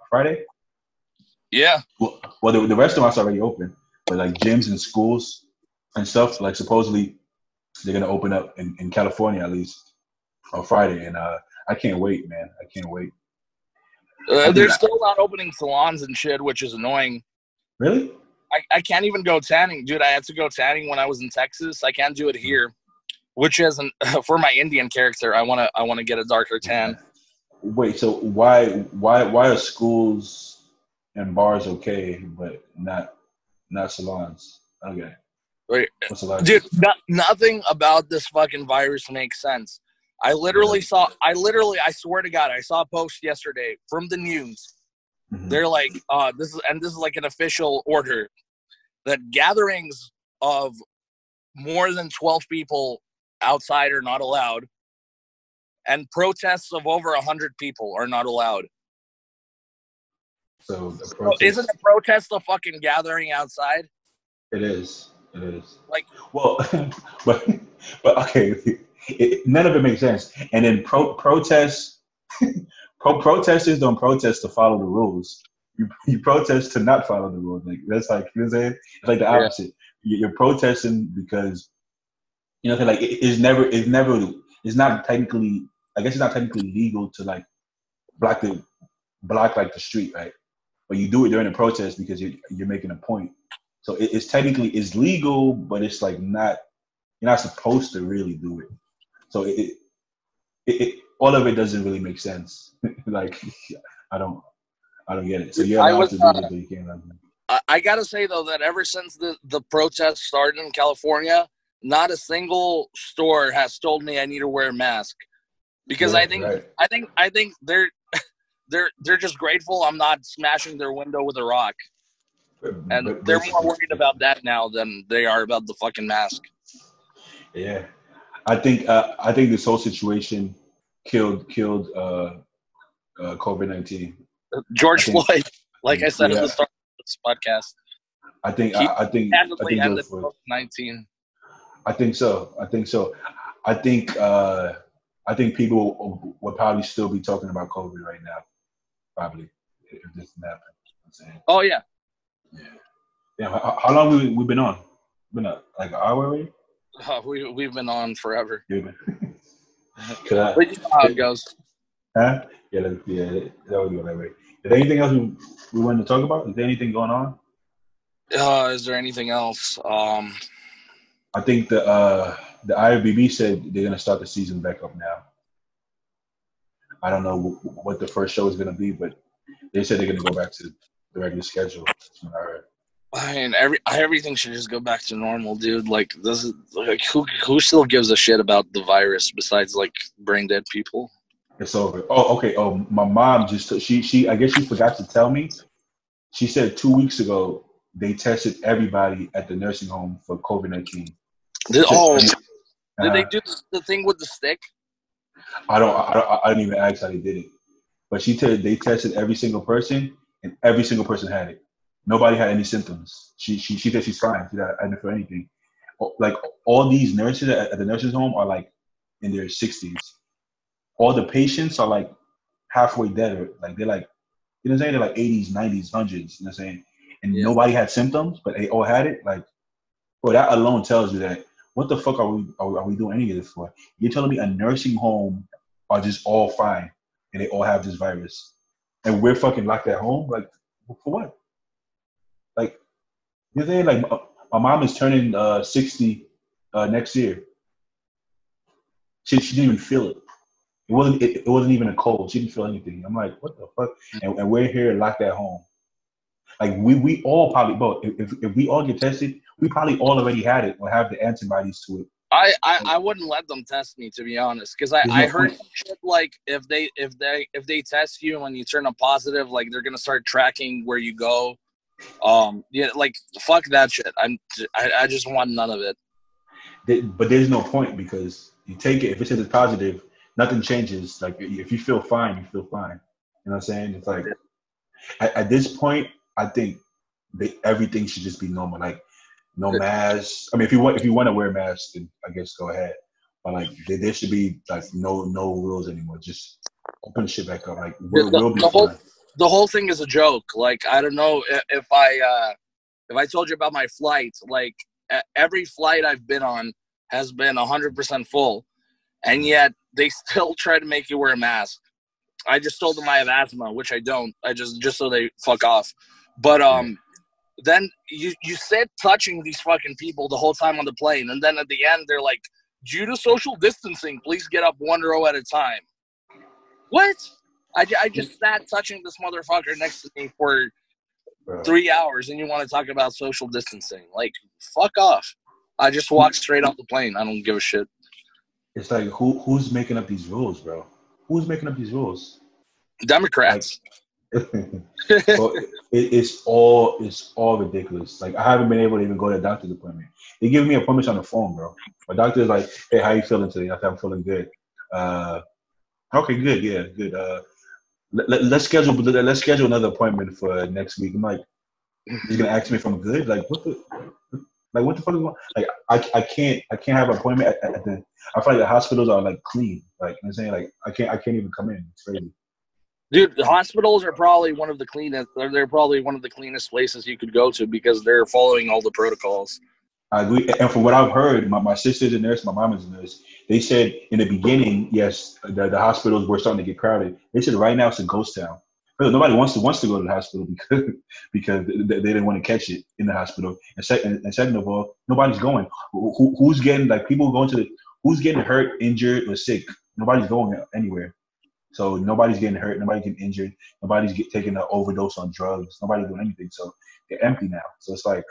S1: Friday.
S2: Yeah.
S1: Well, the restaurants are already open, but like gyms and schools and stuff, like supposedly they're gonna open up in California at least on Friday, and I can't wait, man. I can't wait.
S2: They're still not opening salons and shit, which is annoying.
S1: Really?
S2: I can't even go tanning, dude. I had to go tanning when I was in Texas. I can't do it here, which isn't for my Indian character. I wanna get a darker tan.
S1: Wait, so why are schools and bars okay, but not salons? Okay.
S2: Wait, dude, nothing about this fucking virus makes sense. I swear to God, I saw a post yesterday from the news. Mm-hmm. They're like, this is like an official order that gatherings of more than 12 people outside are not allowed, and protests of over 100 people are not allowed.
S1: So
S2: isn't a protest a fucking gathering outside?
S1: It is.
S2: Like,
S1: well, but okay, none of it makes sense. And then protesters don't protest to follow the rules. You protest to not follow the rules. Like that's like, you know what I'm saying? It's like the opposite. Yeah. You're protesting because, you know, like it's not technically. I guess it's not technically legal to like block like the street, right? But you do it during the protest because you're making a point. So it's technically it's legal, but it's like not, you're not supposed to really do it. So it all of it doesn't really make sense. Like I don't get it. So you're allowed to do it, but you can't.
S2: I gotta say though that ever since the protest started in California, not a single store has told me I need to wear a mask, because I think they're just grateful I'm not smashing their window with a rock. And they're more worried about that now than they are about the fucking mask.
S1: Yeah, I think this whole situation killed COVID-19.
S2: George Floyd, like I said at the start of this podcast.
S1: I think
S2: ended COVID-19.
S1: I think so. I think people would probably still be talking about COVID right now, probably, if this happened.
S2: Oh yeah.
S1: Yeah. How long we been on? Been like an hour already?
S2: We've been on forever.
S1: Yeah.
S2: But you know how it goes.
S1: Huh? Yeah. That would go that way. Is there anything else we wanted to talk about? Is there anything going on?
S2: Is there anything else?
S1: I think the IFBB said they're gonna start the season back up now. I don't know what the first show is gonna be, but they said they're gonna go back to the regular schedule. That's what I heard.
S2: I mean, everything should just go back to normal, dude. Like, this is like who still gives a shit about the virus besides like brain dead people?
S1: It's over. Oh, okay. Oh, my mom she I guess she forgot to tell me. She said 2 weeks ago they tested everybody at the nursing home for COVID-19.
S2: Did they do the thing with the stick?
S1: I didn't even ask how they did it, but she said they tested every single person, and every single person had it. Nobody had any symptoms. She said she's fine. She didn't feel anything. Like all these nurses at the nursing home are like in their 60s. All the patients are like halfway dead. Like they're like, you know what I'm saying? They're like 80s, 90s, 100s. You know what I'm saying? And nobody had symptoms, but they all had it. Like, well, that alone tells you that what the fuck are we doing any of this for? You're telling me a nursing home are just all fine and they all have this virus, and we're fucking locked at home? Like, for what? Like, you know what I'm saying? Like, my mom is turning 60 next year. She didn't even feel it. It wasn't even a cold. She didn't feel anything. I'm like, what the fuck? And we're here locked at home. Like we all probably, bro, if we all get tested, we probably all already had it or have the antibodies to it.
S2: I wouldn't let them test me, to be honest, because I heard shit like if they test you and you turn up positive, like they're gonna start tracking where you go. Yeah, like fuck that shit. I just want none of it.
S1: But there's no point, because you take it, if it says it's positive, nothing changes. Like if you feel fine, you feel fine. You know what I'm saying? It's like at this point, I think everything should just be normal. Like no masks. I mean, if you want to wear a mask, then I guess go ahead. But like there should be like no rules anymore. Just open shit back up. Like we'll be fine.
S2: The whole thing is a joke. Like I don't know if I told you about my flight. Like every flight I've been on has been 100% full, and yet they still try to make you wear a mask. I just told them I have asthma, which I don't. I just so they fuck off. But then you sit touching these fucking people the whole time on the plane, and then at the end they're like, due to social distancing, please get up one row at a time. What? I just sat touching this motherfucker next to me for 3 hours, and you want to talk about social distancing? Like, fuck off. I just walked straight off the plane. I don't give a shit.
S1: It's like, who's making up these rules, bro? Who's making up these rules?
S2: Democrats.
S1: Like, well, it's all ridiculous. Like, I haven't been able to even go to a doctor's appointment. They give me appointments on the phone, bro. My doctor's like, hey, how you feeling today? I said, I'm feeling good. Okay, good, yeah, good. Let's schedule another appointment for next week. I'm like, he's gonna ask me if I'm good. Like, what the fuck is going? Like, I can't have an appointment at the. I feel like the hospitals are like clean. Like, you know what I'm saying, like I can't even come in. It's crazy.
S2: Dude, the hospitals are probably one of the cleanest. They're probably one of the cleanest places you could go to because they're following all the protocols.
S1: I agree, and from what I've heard, my sister's a nurse, my mom is a nurse. They said in the beginning, yes, the hospitals were starting to get crowded. They said right now it's a ghost town. Nobody wants to go to the hospital because they didn't want to catch it in the hospital. And second of all, nobody's going. Who's getting, like, people going to who's getting hurt, injured, or sick? Nobody's going anywhere. So nobody's getting hurt, nobody's getting injured, nobody's taking an overdose on drugs, nobody's doing anything. So they're empty now. So it's like,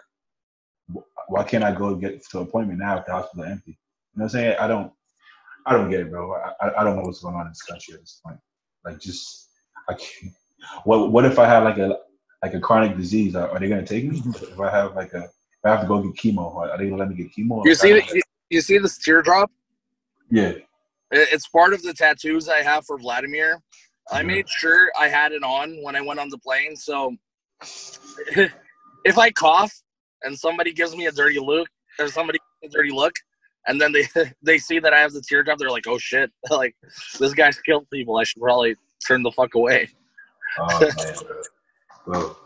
S1: why can't I go get to an appointment now if the hospital is empty? You know what I'm saying? I don't get it, bro. I don't know what's going on in this country at this point. Like, just, I can't. What if I have like a chronic disease? Are they gonna take me? If I have if I have to go get chemo, are they gonna let me get chemo?
S2: You see this teardrop?
S1: Yeah.
S2: It's part of the tattoos I have for Vladimir. I made sure I had it on when I went on the plane. So if I cough and somebody gives me a dirty look, and then they see that I have the teardrop, they're like, oh shit, like, this guy's killed people. I should probably turn the fuck away.
S1: Oh man, bro.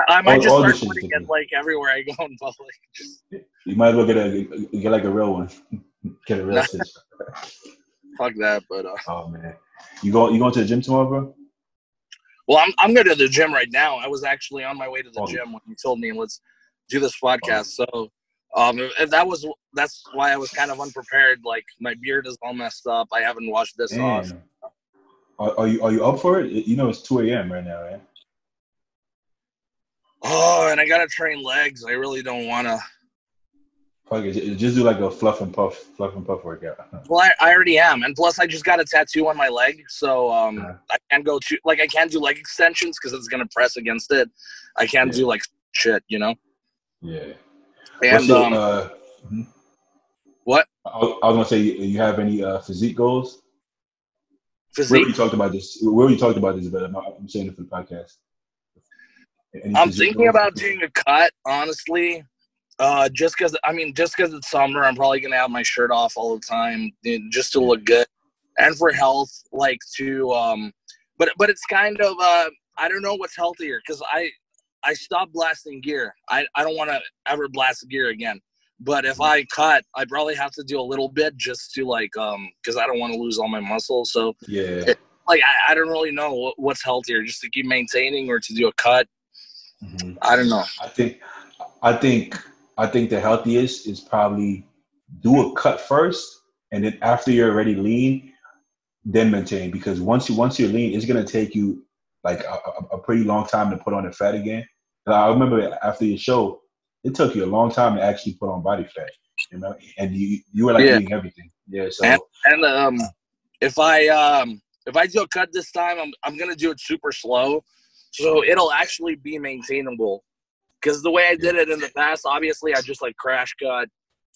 S1: I
S2: might just start putting it like everywhere I go in public.
S1: You might as well get like a real one. Get a real stitch.
S2: Fuck that, but
S1: oh man, you going to the gym tomorrow, bro?
S2: Well, I'm going to the gym right now. I was actually on my way to the gym when you told me let's do this podcast. So that's why I was kind of unprepared. Like, my beard is all messed up. I haven't washed this off.
S1: Are you up for it? You know it's 2 a.m. right now, right?
S2: Oh, and I gotta train legs. I really don't wanna.
S1: Fuck it, just do like a fluff and puff workout.
S2: Well, I already am, and plus I just got a tattoo on my leg, so I can't go to I can't do leg extensions because it's gonna press against it. I can't do like shit, you know.
S1: Yeah.
S2: And what?
S1: I was gonna say, you have any physique goals?
S2: Physique?
S1: We already talked about this, but I'm saying it for the podcast.
S2: I'm thinking about doing a cut, honestly. Just because it's summer, I'm probably gonna have my shirt off all the time, just to look good, and for health, like to but it's kind of I don't know what's healthier because I stopped blasting gear. I don't want to ever blast gear again. But if I cut, I probably have to do a little bit just to like because I don't want to lose all my muscle. So I don't really know what's healthier, just to keep maintaining or to do a cut.
S1: Mm-hmm.
S2: I don't know.
S1: I think the healthiest is probably do a cut first, and then after you're already lean, then maintain. Because once you're lean, it's gonna take you like a pretty long time to put on the fat again. And I remember after your show, it took you a long time to actually put on body fat, you know, and you were like eating everything. Yeah. So
S2: and if I do a cut this time, I'm gonna do it super slow, so it'll actually be maintainable. Because the way I did it in the past, obviously I just like crash cut,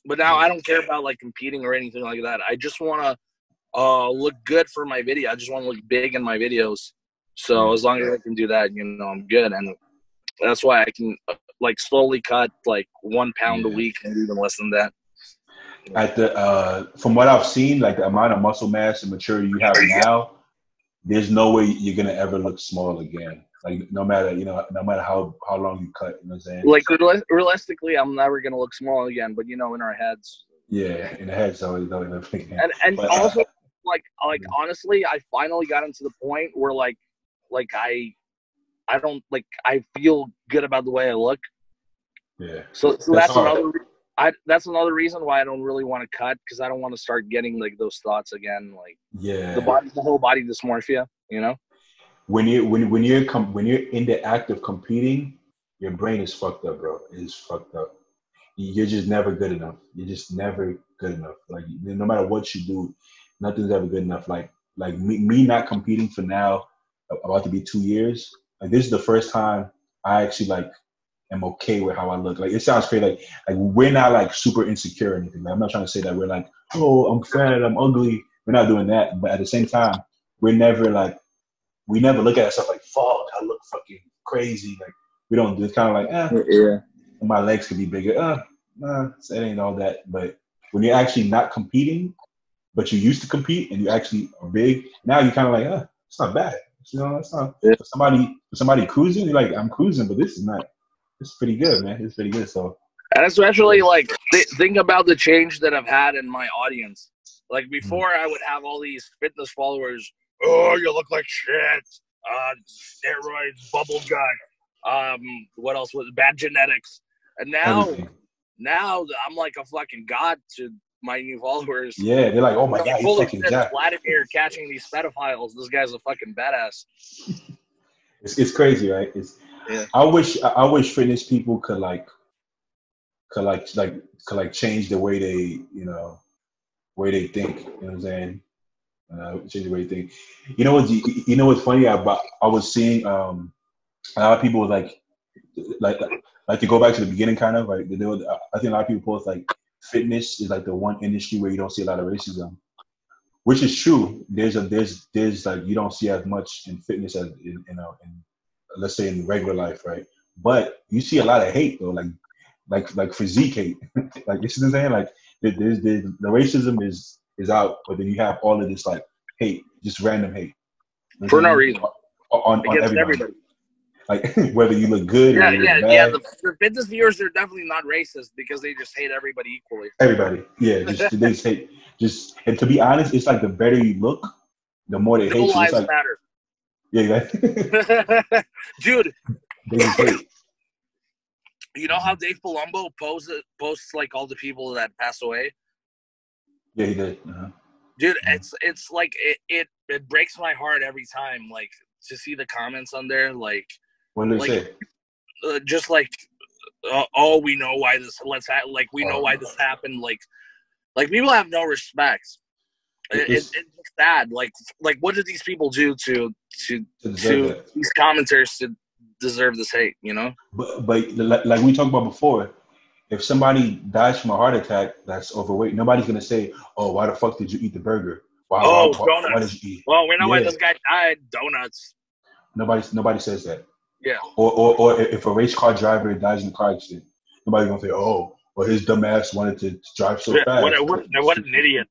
S2: but now I don't care about like competing or anything like that. I just want to look good for my video. I just want to look big in my videos. So as long as I can do that, I'm good. And that's why I can like slowly cut like 1 pound a week and even less than that.
S1: At the from what I've seen, like the amount of muscle mass and maturity you have now, there's no way you're gonna ever look small again. Like no matter how long you cut, you know what I'm saying?
S2: Like realistically, I'm never gonna look small again. But in our heads.
S1: Yeah, in the head's always
S2: and also like honestly, I finally got into the point where like I don't like I feel good about the way I look.
S1: Yeah.
S2: So that's another reason why I don't really want to cut, because I don't want to start getting like those thoughts again, like the whole body dysmorphia, When
S1: you're in the act of competing, your brain is fucked up, bro. It is fucked up. You're just never good enough. You're just never good enough. Like no matter what you do, nothing's ever good enough. Like me not competing for now, about to be 2 years. Like this is the first time I actually like am okay with how I look. Like it sounds crazy. Like we're not like super insecure or anything. Like, I'm not trying to say that we're like, oh, I'm fat, I'm ugly. We're not doing that. But at the same time, we never look at ourselves like, fuck, I look fucking crazy. Like we don't do. It's kind of like, my legs could be bigger. Nah, it ain't all that. But when you're actually not competing, but you used to compete and you actually are big, now you're kind of like, it's not bad. It's not. For somebody cruising, you're like, I'm cruising, but this is not. It's pretty good, man. It's pretty good. So,
S2: and especially like think about the change that I've had in my audience. Like before, I would have all these fitness followers. Oh, you look like shit. Steroids, bubble gut. What else was bad genetics? And now I'm like a fucking god to my new followers.
S1: Yeah, they're like, oh my god, he's fucking jacked.
S2: Vladimir catching these pedophiles. This guy's a fucking badass.
S1: It's crazy, right? I wish fitness people could change the way they way they think. You know what I'm saying? Change the way they think. You know what's funny? I was seeing a lot of people like to go back to the beginning, kind of like I think a lot of people post like fitness is like the one industry where you don't see a lot of racism, which is true. There's like you don't see as much in fitness as in let's say in regular life, right? But you see a lot of hate though, like physique hate. Like you see what I'm saying? Like the racism is out, but then you have all of this like hate, just random hate
S2: for no reason
S1: on everybody. Like whether you look good or you look bad.
S2: The fitness viewers are definitely not racist because they just hate everybody equally.
S1: Everybody, yeah, they just hate. And to be honest, it's like the better you look, the more they hate you.
S2: Lives
S1: it's like,
S2: matter.
S1: Yeah,
S2: dude.
S1: They just hate.
S2: You know how Dave Palumbo posts like all the people that passed away?
S1: Yeah, he did. Uh-huh.
S2: Dude, it's like it breaks my heart every time, like to see the comments on there, like.
S1: What did they say?
S2: Just like, we know why this. We know why this happened. Like people have no respect. It's sad. Like what did these people do to these commenters to deserve this hate?
S1: But like we talked about before, if somebody dies from a heart attack that's overweight, nobody's gonna say, "Oh, why the fuck did you eat the burger?
S2: Donuts.
S1: Why did you eat?"
S2: Well, we know why this guy died. Donuts.
S1: Nobody says that.
S2: Yeah.
S1: Or if a race car driver dies in a car accident, Nobody's gonna say, "Oh, well, his dumb ass wanted to drive so
S2: Yeah,
S1: fast."
S2: what an idiot.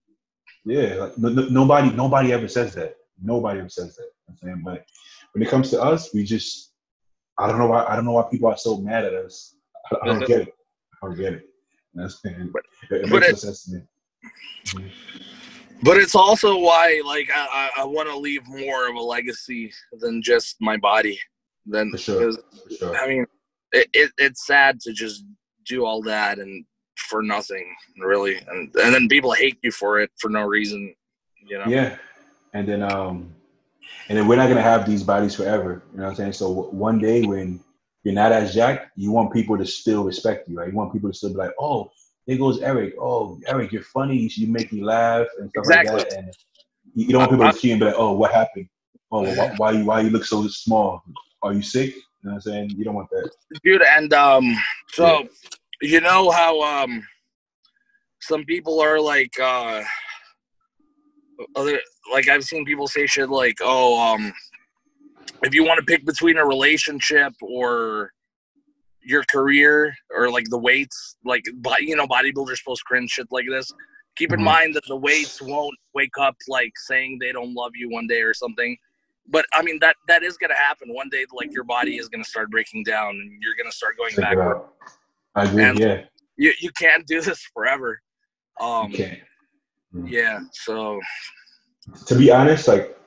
S1: Yeah, like, nobody ever says that. Nobody ever says that. You know what I'm saying, but when it comes to us, we just I don't know why people are so mad at us. I don't get it. I don't get it. That's it
S2: but
S1: makes
S2: it,
S1: no sense to me. Mhm.
S2: but it's also why like I want to leave more of a legacy than just my body. Then
S1: For sure.
S2: because
S1: For sure.
S2: I mean it's sad to just do all that and for nothing really, and then people hate you for it for no reason, you know.
S1: Yeah. And then we're not gonna have these bodies forever. You know what I'm saying? So one day when you're not as jacked, you want people to still respect you, right? You want people to still be like, "Oh, there goes Eric. Oh, Eric, you're funny. You make me laugh and stuff like
S2: Exactly.
S1: that." And you don't want people to see and be like, "Oh, what happened? Oh, well, why you look so small? Are you sick?" You know what I'm saying? You don't want that.
S2: Dude, and so
S1: Yeah.
S2: you know how some people are like other, like I've seen people say shit like, "Oh, if you want to pick between a relationship or your career or like the weights, like bodybuilders post cringe shit like this. Keep in
S1: Mhm.
S2: mind that the weights won't wake up like saying they don't love you one day or something. But I mean that is gonna happen one day. Like your body is gonna start breaking down and you're gonna start going
S1: Check it
S2: backward.
S1: out. I agree.
S2: And
S1: Yeah,
S2: you can't do this forever.
S1: you can't. Mhm.
S2: Yeah. So
S1: To be honest, like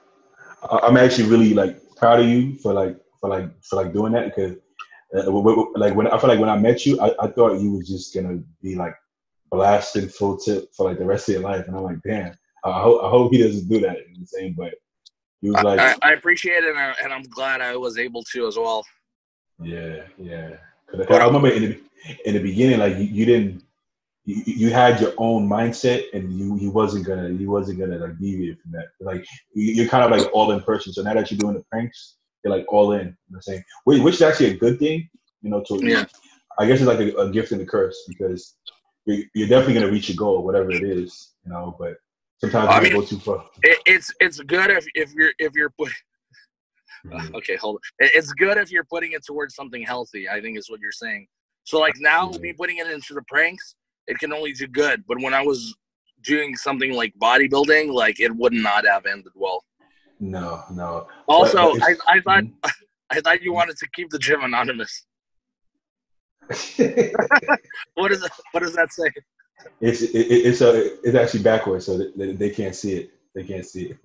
S1: I'm actually really like proud of you for doing that because like when I feel like when I met you, I thought you was just gonna be like blasting full tip for like the rest of your life, and I'm like, damn, I hope he doesn't do that. You know what I'm saying, but he was like,
S2: I appreciate it and I'm glad I was able to as well.
S1: yeah, yeah. 'Cause
S2: But
S1: I remember in the beginning, like you didn't. You had your own mindset, and you wasn't gonna like deviate from that. Like you're kind of like all in person. So now that you're doing the pranks, you're like all in. You know what I'm saying, which is actually a good thing. You know,
S2: yeah.
S1: I guess it's like a gift and a curse because you're definitely gonna reach your goal, whatever it is. You know, but sometimes you
S2: I
S1: might
S2: mean
S1: go too far.
S2: it's good if you're put.
S1: Mhm.
S2: Okay, hold on. It's good if you're putting it towards something healthy, I think is what you're saying. So, like, now me putting it into the pranks, it can only do good. But when I was doing something like bodybuilding, like, it would not have ended well.
S1: No, no. But
S2: Also,
S1: it's.
S2: I thought
S1: Mhm.
S2: I thought you wanted to keep the gym anonymous. What does that say?
S1: It's actually backwards, so they can't see it. They can't see it.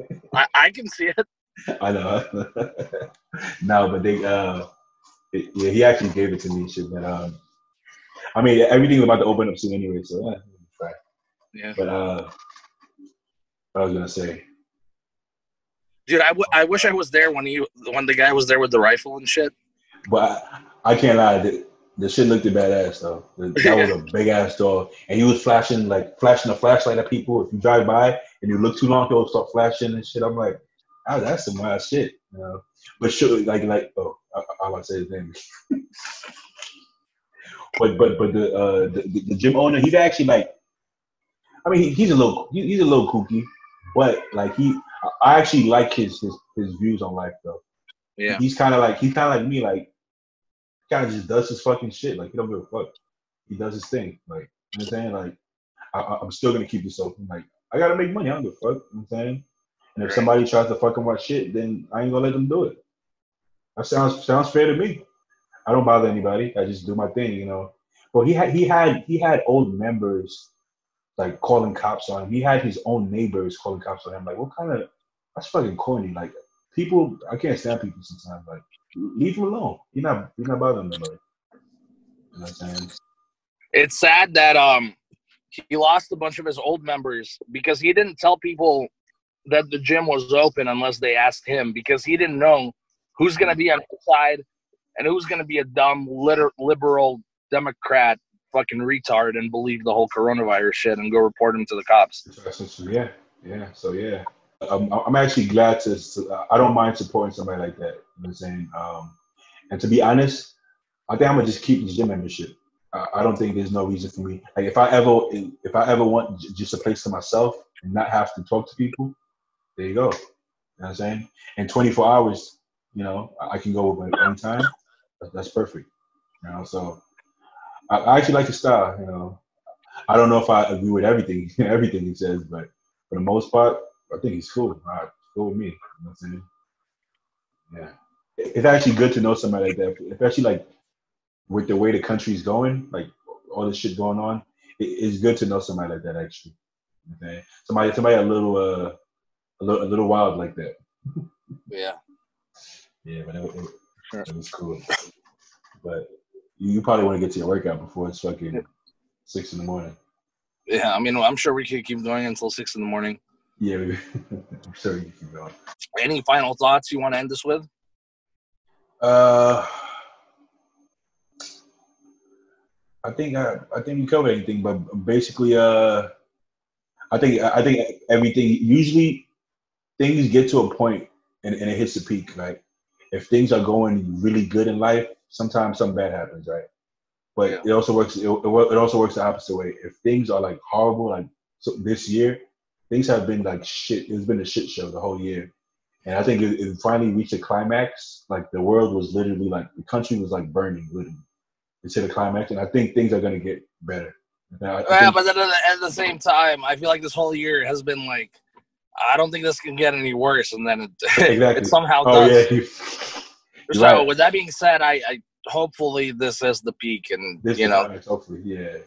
S2: I can see it.
S1: I know. No, but yeah, he actually gave it to me and shit. But I mean, everything's about to open up soon anyway, so it'll be fine.
S2: Yeah.
S1: But what I was gonna say,
S2: Dude, I wish I was there when the guy was there with the rifle and shit.
S1: but I can't lie, the shit looked badass though. That was a big ass dog, and he was flashing a flashlight at people. If you drive by and you look too long, he'll start flashing and shit. I'm like, oh, that's some wild shit, you know. But sure, oh, I want to say his name. But the gym owner, he's actually like, I mean, he's a little kooky, but like I actually like his views on life though.
S2: Yeah.
S1: He's kind of like me, like kind of just does his fucking shit. Like he don't give a fuck. He does his thing. Like you know what I'm saying. Like I'm still gonna keep this open. Like I gotta make money. I don't give a fuck. You know what I'm saying. And if
S2: Right.
S1: somebody tries to fucking watch shit, then I ain't gonna let them do it. That sounds fair to me. I don't bother anybody. I just do my thing, you know. But he had old members like calling cops on him. He had his own neighbors calling cops on him. Like, what kind of? That's fucking corny. Like, people, I can't stand people sometimes. Like, leave him alone. You're not bothering nobody. You know what I'm saying?
S2: It's sad that he lost a bunch of his old members because he didn't tell people that the gym was open unless they asked him, because he didn't know who's going to be on his side and who's going to be a dumb liberal Democrat fucking retard and believe the whole coronavirus shit and go report him to the cops.
S1: Yeah, yeah. So yeah, I'm actually glad to. I don't mind supporting somebody like that. You know what I'm saying? And to be honest, I think I'm gonna just keep the gym membership. I don't think there's no reason for me. Like if I ever want just a place to myself and not have to talk to people, there you go. You know what I'm saying? In 24 hours, you know, I can go anytime. That's perfect. You know, so I actually like his style. You know, I don't know if I agree with everything everything he says, but for the most part, I think he's cool. Cool with me. You know what I'm saying? Yeah, it's actually good to know somebody like that, especially like with the way the country's going, like all this shit going on. It's good to know somebody like that actually. Okay, somebody a little wild like that.
S2: Yeah.
S1: Yeah, but
S2: Sure.
S1: it was cool. But you probably want to get to your workout before it's fucking 6 in the morning.
S2: Yeah, I mean, I'm sure we could keep going until 6 in the morning.
S1: Yeah, I'm sure you can keep going.
S2: Any final thoughts you want to end this with?
S1: Uh, I think we covered anything, but basically, I think everything. Usually, things get to a point and it hits a peak. Right? If things are going really good in life, sometimes something bad happens. Right? But
S2: Yeah.
S1: it also works. It also works the opposite way. If things are like horrible, like so this year, things have been like shit. It's been a shit show the whole year, and I think it finally reached a climax. Like the world was literally like the country was like burning, literally. It's hit a climax, and I think things are gonna get better. I
S2: Yeah,
S1: think
S2: but then at the same time, I feel like this whole year has been like, I don't think this can get any worse, and then it
S1: exactly.
S2: somehow
S1: Oh yeah,
S2: does.
S1: you're
S2: So
S1: right.
S2: with that being said, I hopefully this is the peak, and
S1: This is the climax, hopefully, yeah.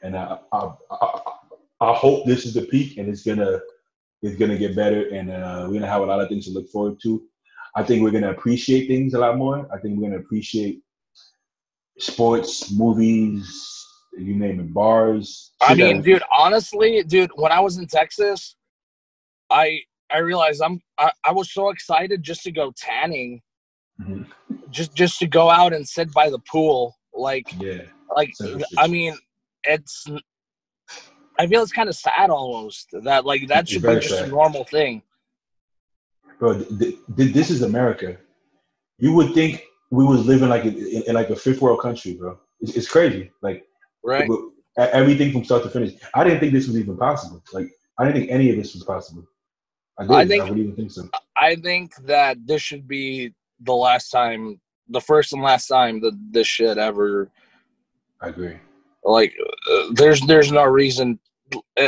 S1: And I hope this is the peak, and it's gonna get better, and we're gonna have a lot of things to look forward to. I think we're gonna appreciate things a lot more. I think we're gonna appreciate sports, movies, you name it, bars,
S2: I
S1: shit
S2: mean,
S1: that.
S2: dude, honestly, dude, when I was in Texas, I realized I was so excited just to go tanning,
S1: Mhm.
S2: just to go out and sit by the pool,
S1: Yeah,
S2: like
S1: simple
S2: I
S1: shit.
S2: mean, it's I feel it's kind of sad almost that like that
S1: It's
S2: should be
S1: very
S2: just a
S1: sad,
S2: normal thing,
S1: bro. This is America. You would think we was living like in like a fifth world country, bro. It's crazy. Like
S2: right?
S1: everything from start to finish. I didn't think this was even possible. Like I didn't think any of this was possible. I
S2: I
S1: didn't. I
S2: think
S1: wouldn't even think so.
S2: I think that this should be the last time, the first and last time that this shit ever
S1: I agree.
S2: like. There's no reason.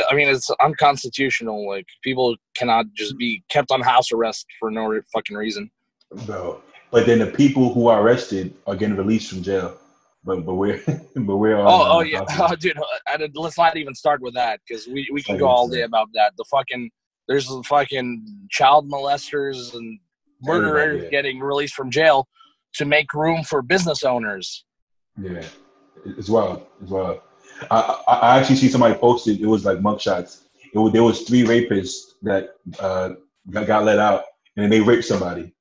S2: I mean, it's unconstitutional. Like people cannot just be kept on house arrest for no fucking reason.
S1: Bro. But then the people who are arrested are getting released from jail. But we're but we're
S2: Oh,
S1: on
S2: oh
S1: the
S2: yeah,
S1: house
S2: oh,
S1: arrest.
S2: dude. Let's not even start with that because we
S1: It's
S2: can
S1: not
S2: go
S1: even
S2: all day
S1: so.
S2: about that. There's the fucking child molesters and
S1: Everybody,
S2: murderers
S1: yeah.
S2: getting released from jail to make room for business owners.
S1: Yeah. It's wild. It's wild. I actually see somebody posted, it was like mugshots. There was three rapists that got let out and then they raped somebody.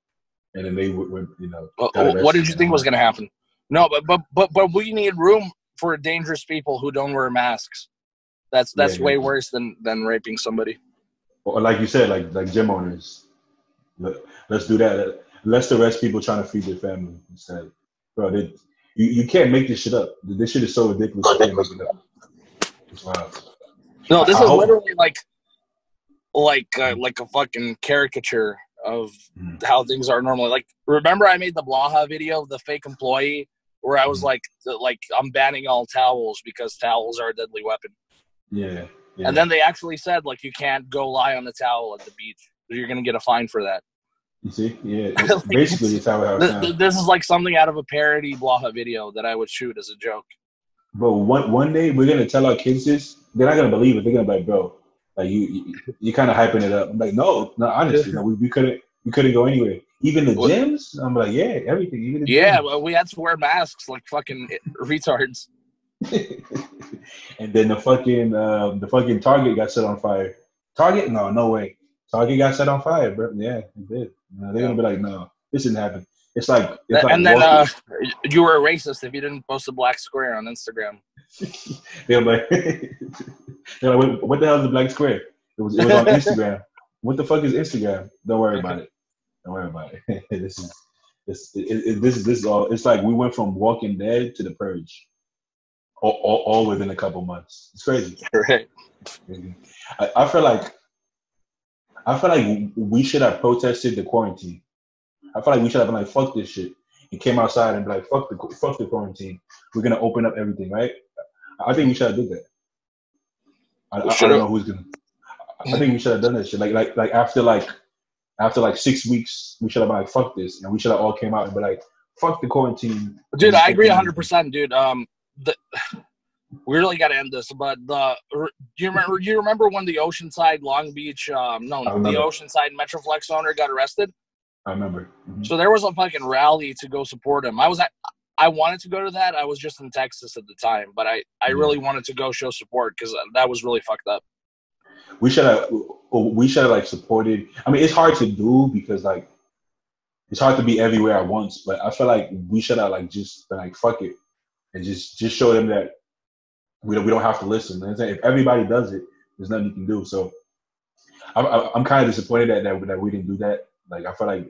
S1: And then they were got
S2: What did
S1: arrested.
S2: you
S1: And I'm
S2: think was
S1: like,
S2: going to happen? No, but we need room for dangerous people who don't wear masks.
S1: yeah,
S2: That's
S1: yeah.
S2: way worse than raping somebody.
S1: Or like you said, like gym owners. Let's do that. Let's arrest people trying to feed their family instead. Bro, you can't make this shit up. This shit is so ridiculous. You can't make it up. It's wild.
S2: No, this
S1: I
S2: is
S1: hope.
S2: literally like a fucking caricature of
S1: Mhm,
S2: how things are normally. Like, remember I made the Blaha video of the fake employee where I was
S1: mhm.
S2: like I'm banning all towels because towels are a deadly weapon.
S1: Yeah,
S2: And
S1: yeah.
S2: then they actually said like you can't go lie on the towel at the beach. You're gonna get a fine for that.
S1: You see? Yeah.
S2: Like
S1: Basically, it's how it sounds.
S2: this is like something out of a parody Blaha video that I would shoot as a joke.
S1: Bro, one day we're gonna tell our kids this. They're not gonna believe it. They're gonna be like, bro, like you kind of hyping it up. I'm like, no, honestly, no. We couldn't go anywhere. Even the gyms. I'm like, yeah, everything. Even the
S2: Yeah,
S1: gyms.
S2: well, we had to wear masks like fucking retards.
S1: And then the fucking Target got set on fire. Target? No, no way. Target got set on fire, bro. Yeah, it did. They're
S2: Yeah.
S1: gonna be like, no, this didn't happen. It's like
S2: And then
S1: walking.
S2: you were a racist if you didn't post a black square on Instagram.
S1: They're like, they're like, what the hell is the black square? It was on Instagram. What the fuck is Instagram? Don't worry about it. Don't worry about it. This is all. It's like we went from Walking Dead to The Purge, all within a couple months. It's crazy.
S2: Right.
S1: I, I feel like I feel like we should have protested the quarantine. I feel like we should have been like, fuck this shit, and came outside and be like, fuck the quarantine. we're gonna open up everything, right? I think we should have did that. I don't know who's gonna. I think we should have done that shit. Like after 6 weeks, we should have been like, fuck this, and we should have all came out and be like, fuck the quarantine.
S2: Dude, I agree 100%, dude. We really got to end this, but do you remember when the Oceanside Long Beach, the Oceanside Metroflex owner got arrested?
S1: I remember. Mm-hmm.
S2: So there was a fucking rally to go support him. I wanted to go to that. I was just in Texas at the time, but I really wanted to go show support because that was really fucked up.
S1: We should have like supported. I mean, it's hard to do because like it's hard to be everywhere at once. But I feel like we should have like just been like fuck it and just show them that we don't have to listen. You know what I'm saying? If everybody does it, there's nothing you can do. So I'm kind of disappointed that we didn't do that. Like I feel like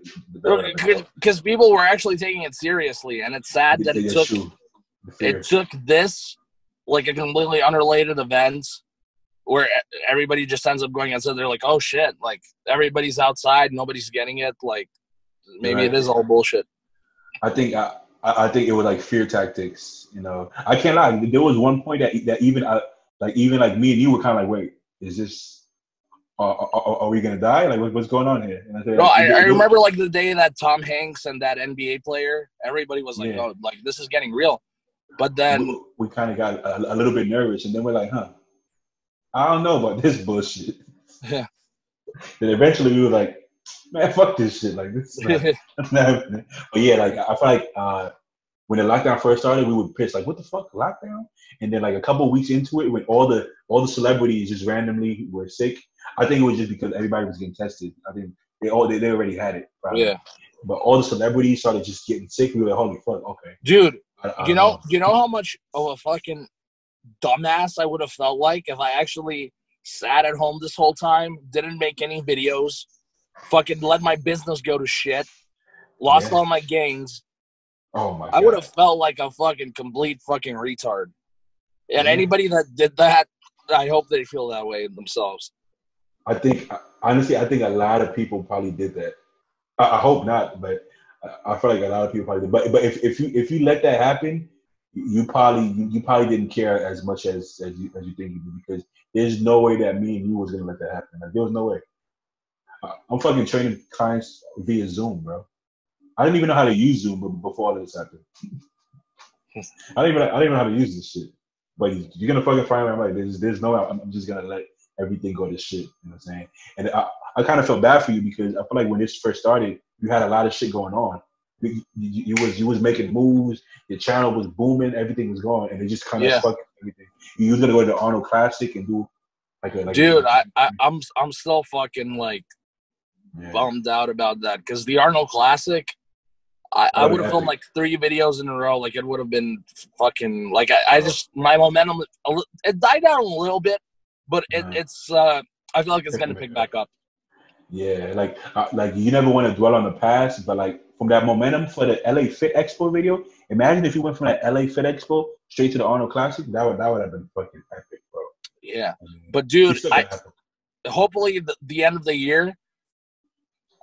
S2: because people were actually taking it seriously, and it's sad that it took this like a completely unrelated event where everybody just ends up going and so they're like, oh shit, like everybody's outside, nobody's getting it, like maybe it is all bullshit.
S1: I think it was like fear tactics, you know. I can't lie. There was one point that even like me and you were kind of like, wait, is this? Are we gonna die? Like, what's going on here? And I said,
S2: I remember like the day that Tom Hanks and that NBA player, everybody was like, oh, like this is getting real. But then
S1: we kind of got a little bit nervous, and then we're like, I don't know about this bullshit.
S2: Yeah.
S1: Then eventually we were like, man, fuck this shit. Like this. Not happening. But yeah, like I feel like when the lockdown first started, we were pissed. Like, what the fuck, lockdown? And then like a couple of weeks into it, when all the celebrities just randomly were sick, I think it was just because everybody was getting tested. I think they already had it. Probably. Yeah. But all the celebrities started just getting sick. We were like, holy fuck, okay.
S2: Dude, you know how much of a fucking dumbass I would have felt like if I actually sat at home this whole time, didn't make any videos, fucking let my business go to shit, lost all my gains.
S1: Oh my God.
S2: I would have felt like a fucking complete fucking retard. And anybody that did that, I hope they feel that way themselves.
S1: I think a lot of people probably did that. I hope not, but I feel like a lot of people probably did. But if you let that happen, you probably didn't care as much as you think you did, because there's no way that me and you was gonna let that happen. Like, there was no way. I'm fucking training clients via Zoom, bro. I didn't even know how to use Zoom before all this happened. I don't even know how to use this shit. But you're gonna fucking find me. I'm like, there's no way. I'm just gonna let everything go to shit. You know what I'm saying? And I kind of felt bad for you because I feel like when this first started, you had a lot of shit going on. You was making moves. Your channel was booming. Everything was going, and it just kind of fucked everything. You was gonna go to the Arnold Classic and do like
S2: dude. I'm still fucking like bummed out about that because the Arnold Classic. I would have filmed like 3 videos in a row. Like it would have been fucking like I just my momentum it died down a little bit, but it's I feel like it's gonna pick back up.
S1: Yeah, like you never want to dwell on the past, but like from that momentum for the LA Fit Expo video, imagine if you went from that LA Fit Expo straight to the Arnold Classic. That would have been fucking epic, bro.
S2: Yeah, but dude, hopefully the end of the year,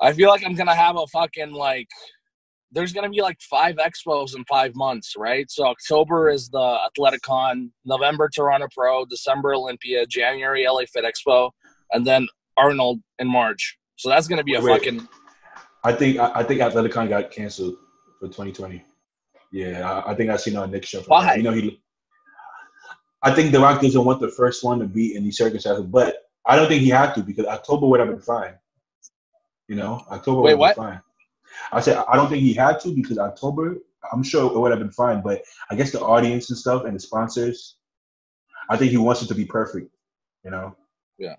S2: I feel like I'm gonna have a fucking like. There's going to be like 5 expos in 5 months, right? So October is the Athleticon, November Toronto Pro, December Olympia, January LA Fit Expo, and then Arnold in March. So that's going to be fucking...
S1: I think Athleticon got canceled for 2020. Yeah, I think I seen on Nick's show.
S2: Why?
S1: You know, I think The Rock doesn't want the first one to be in these circumstances, but I don't think he had to because October would have been fine. You know, October would have been fine. I said I don't think he had to because October, I'm sure it would have been fine, but I guess the audience and stuff and the sponsors, I think he wants it to be perfect, you know.
S2: Yeah.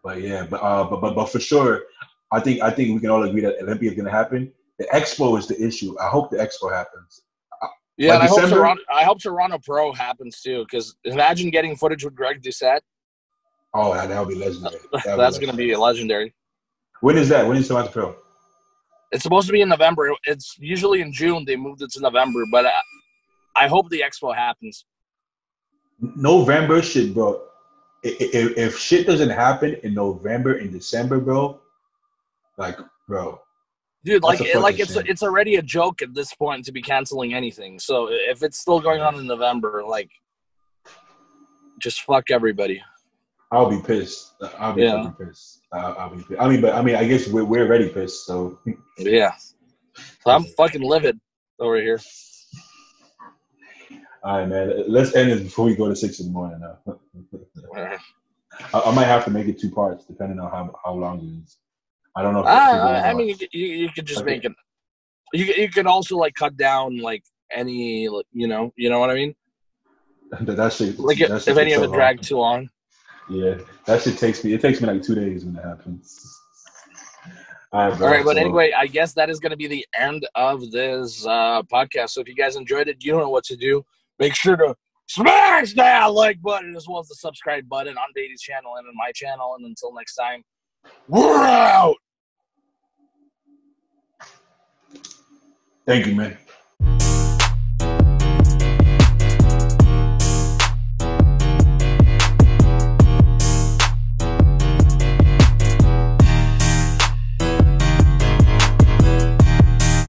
S1: But yeah, but for sure, I think we can all agree that Olympia is gonna happen. The Expo is the issue. I hope the Expo happens.
S2: Yeah, and I hope Toronto Pro happens too, because imagine getting footage with Greg Doucette.
S1: Oh, that would be legendary.
S2: That's gonna be legendary.
S1: When is that? When is Toronto Pro?
S2: It's supposed to be in November. It's usually in June. They moved it to November, but I hope the Expo happens.
S1: November shit, bro. If shit doesn't happen in November and December, bro, like, bro,
S2: Dude,
S1: That's a fucking
S2: it's already a joke at this point to be canceling anything. So if it's still going on in November, like, just fuck everybody.
S1: I'll be pissed. I'll be fucking pissed. I'll be pissed. I guess we're already pissed. So
S2: yeah, so I'm fucking livid over here.
S1: All right, man. Let's end this before we go to 6 in the morning. Now. I might have to make it 2 parts depending on how long it is. I don't know. If
S2: I mean, you could just make it. You could also like cut down like any, you know what I mean.
S1: That shit.
S2: Like if any of it dragged too long.
S1: Yeah, that shit takes me. It takes me like 2 days when it happens. All
S2: right, but anyway, I guess that is going to be the end of this podcast. So if you guys enjoyed it, you know what to do. Make sure to smash that like button as well as the subscribe button on Beatty's channel and on my channel. And until next time, we're out.
S1: Thank you, man.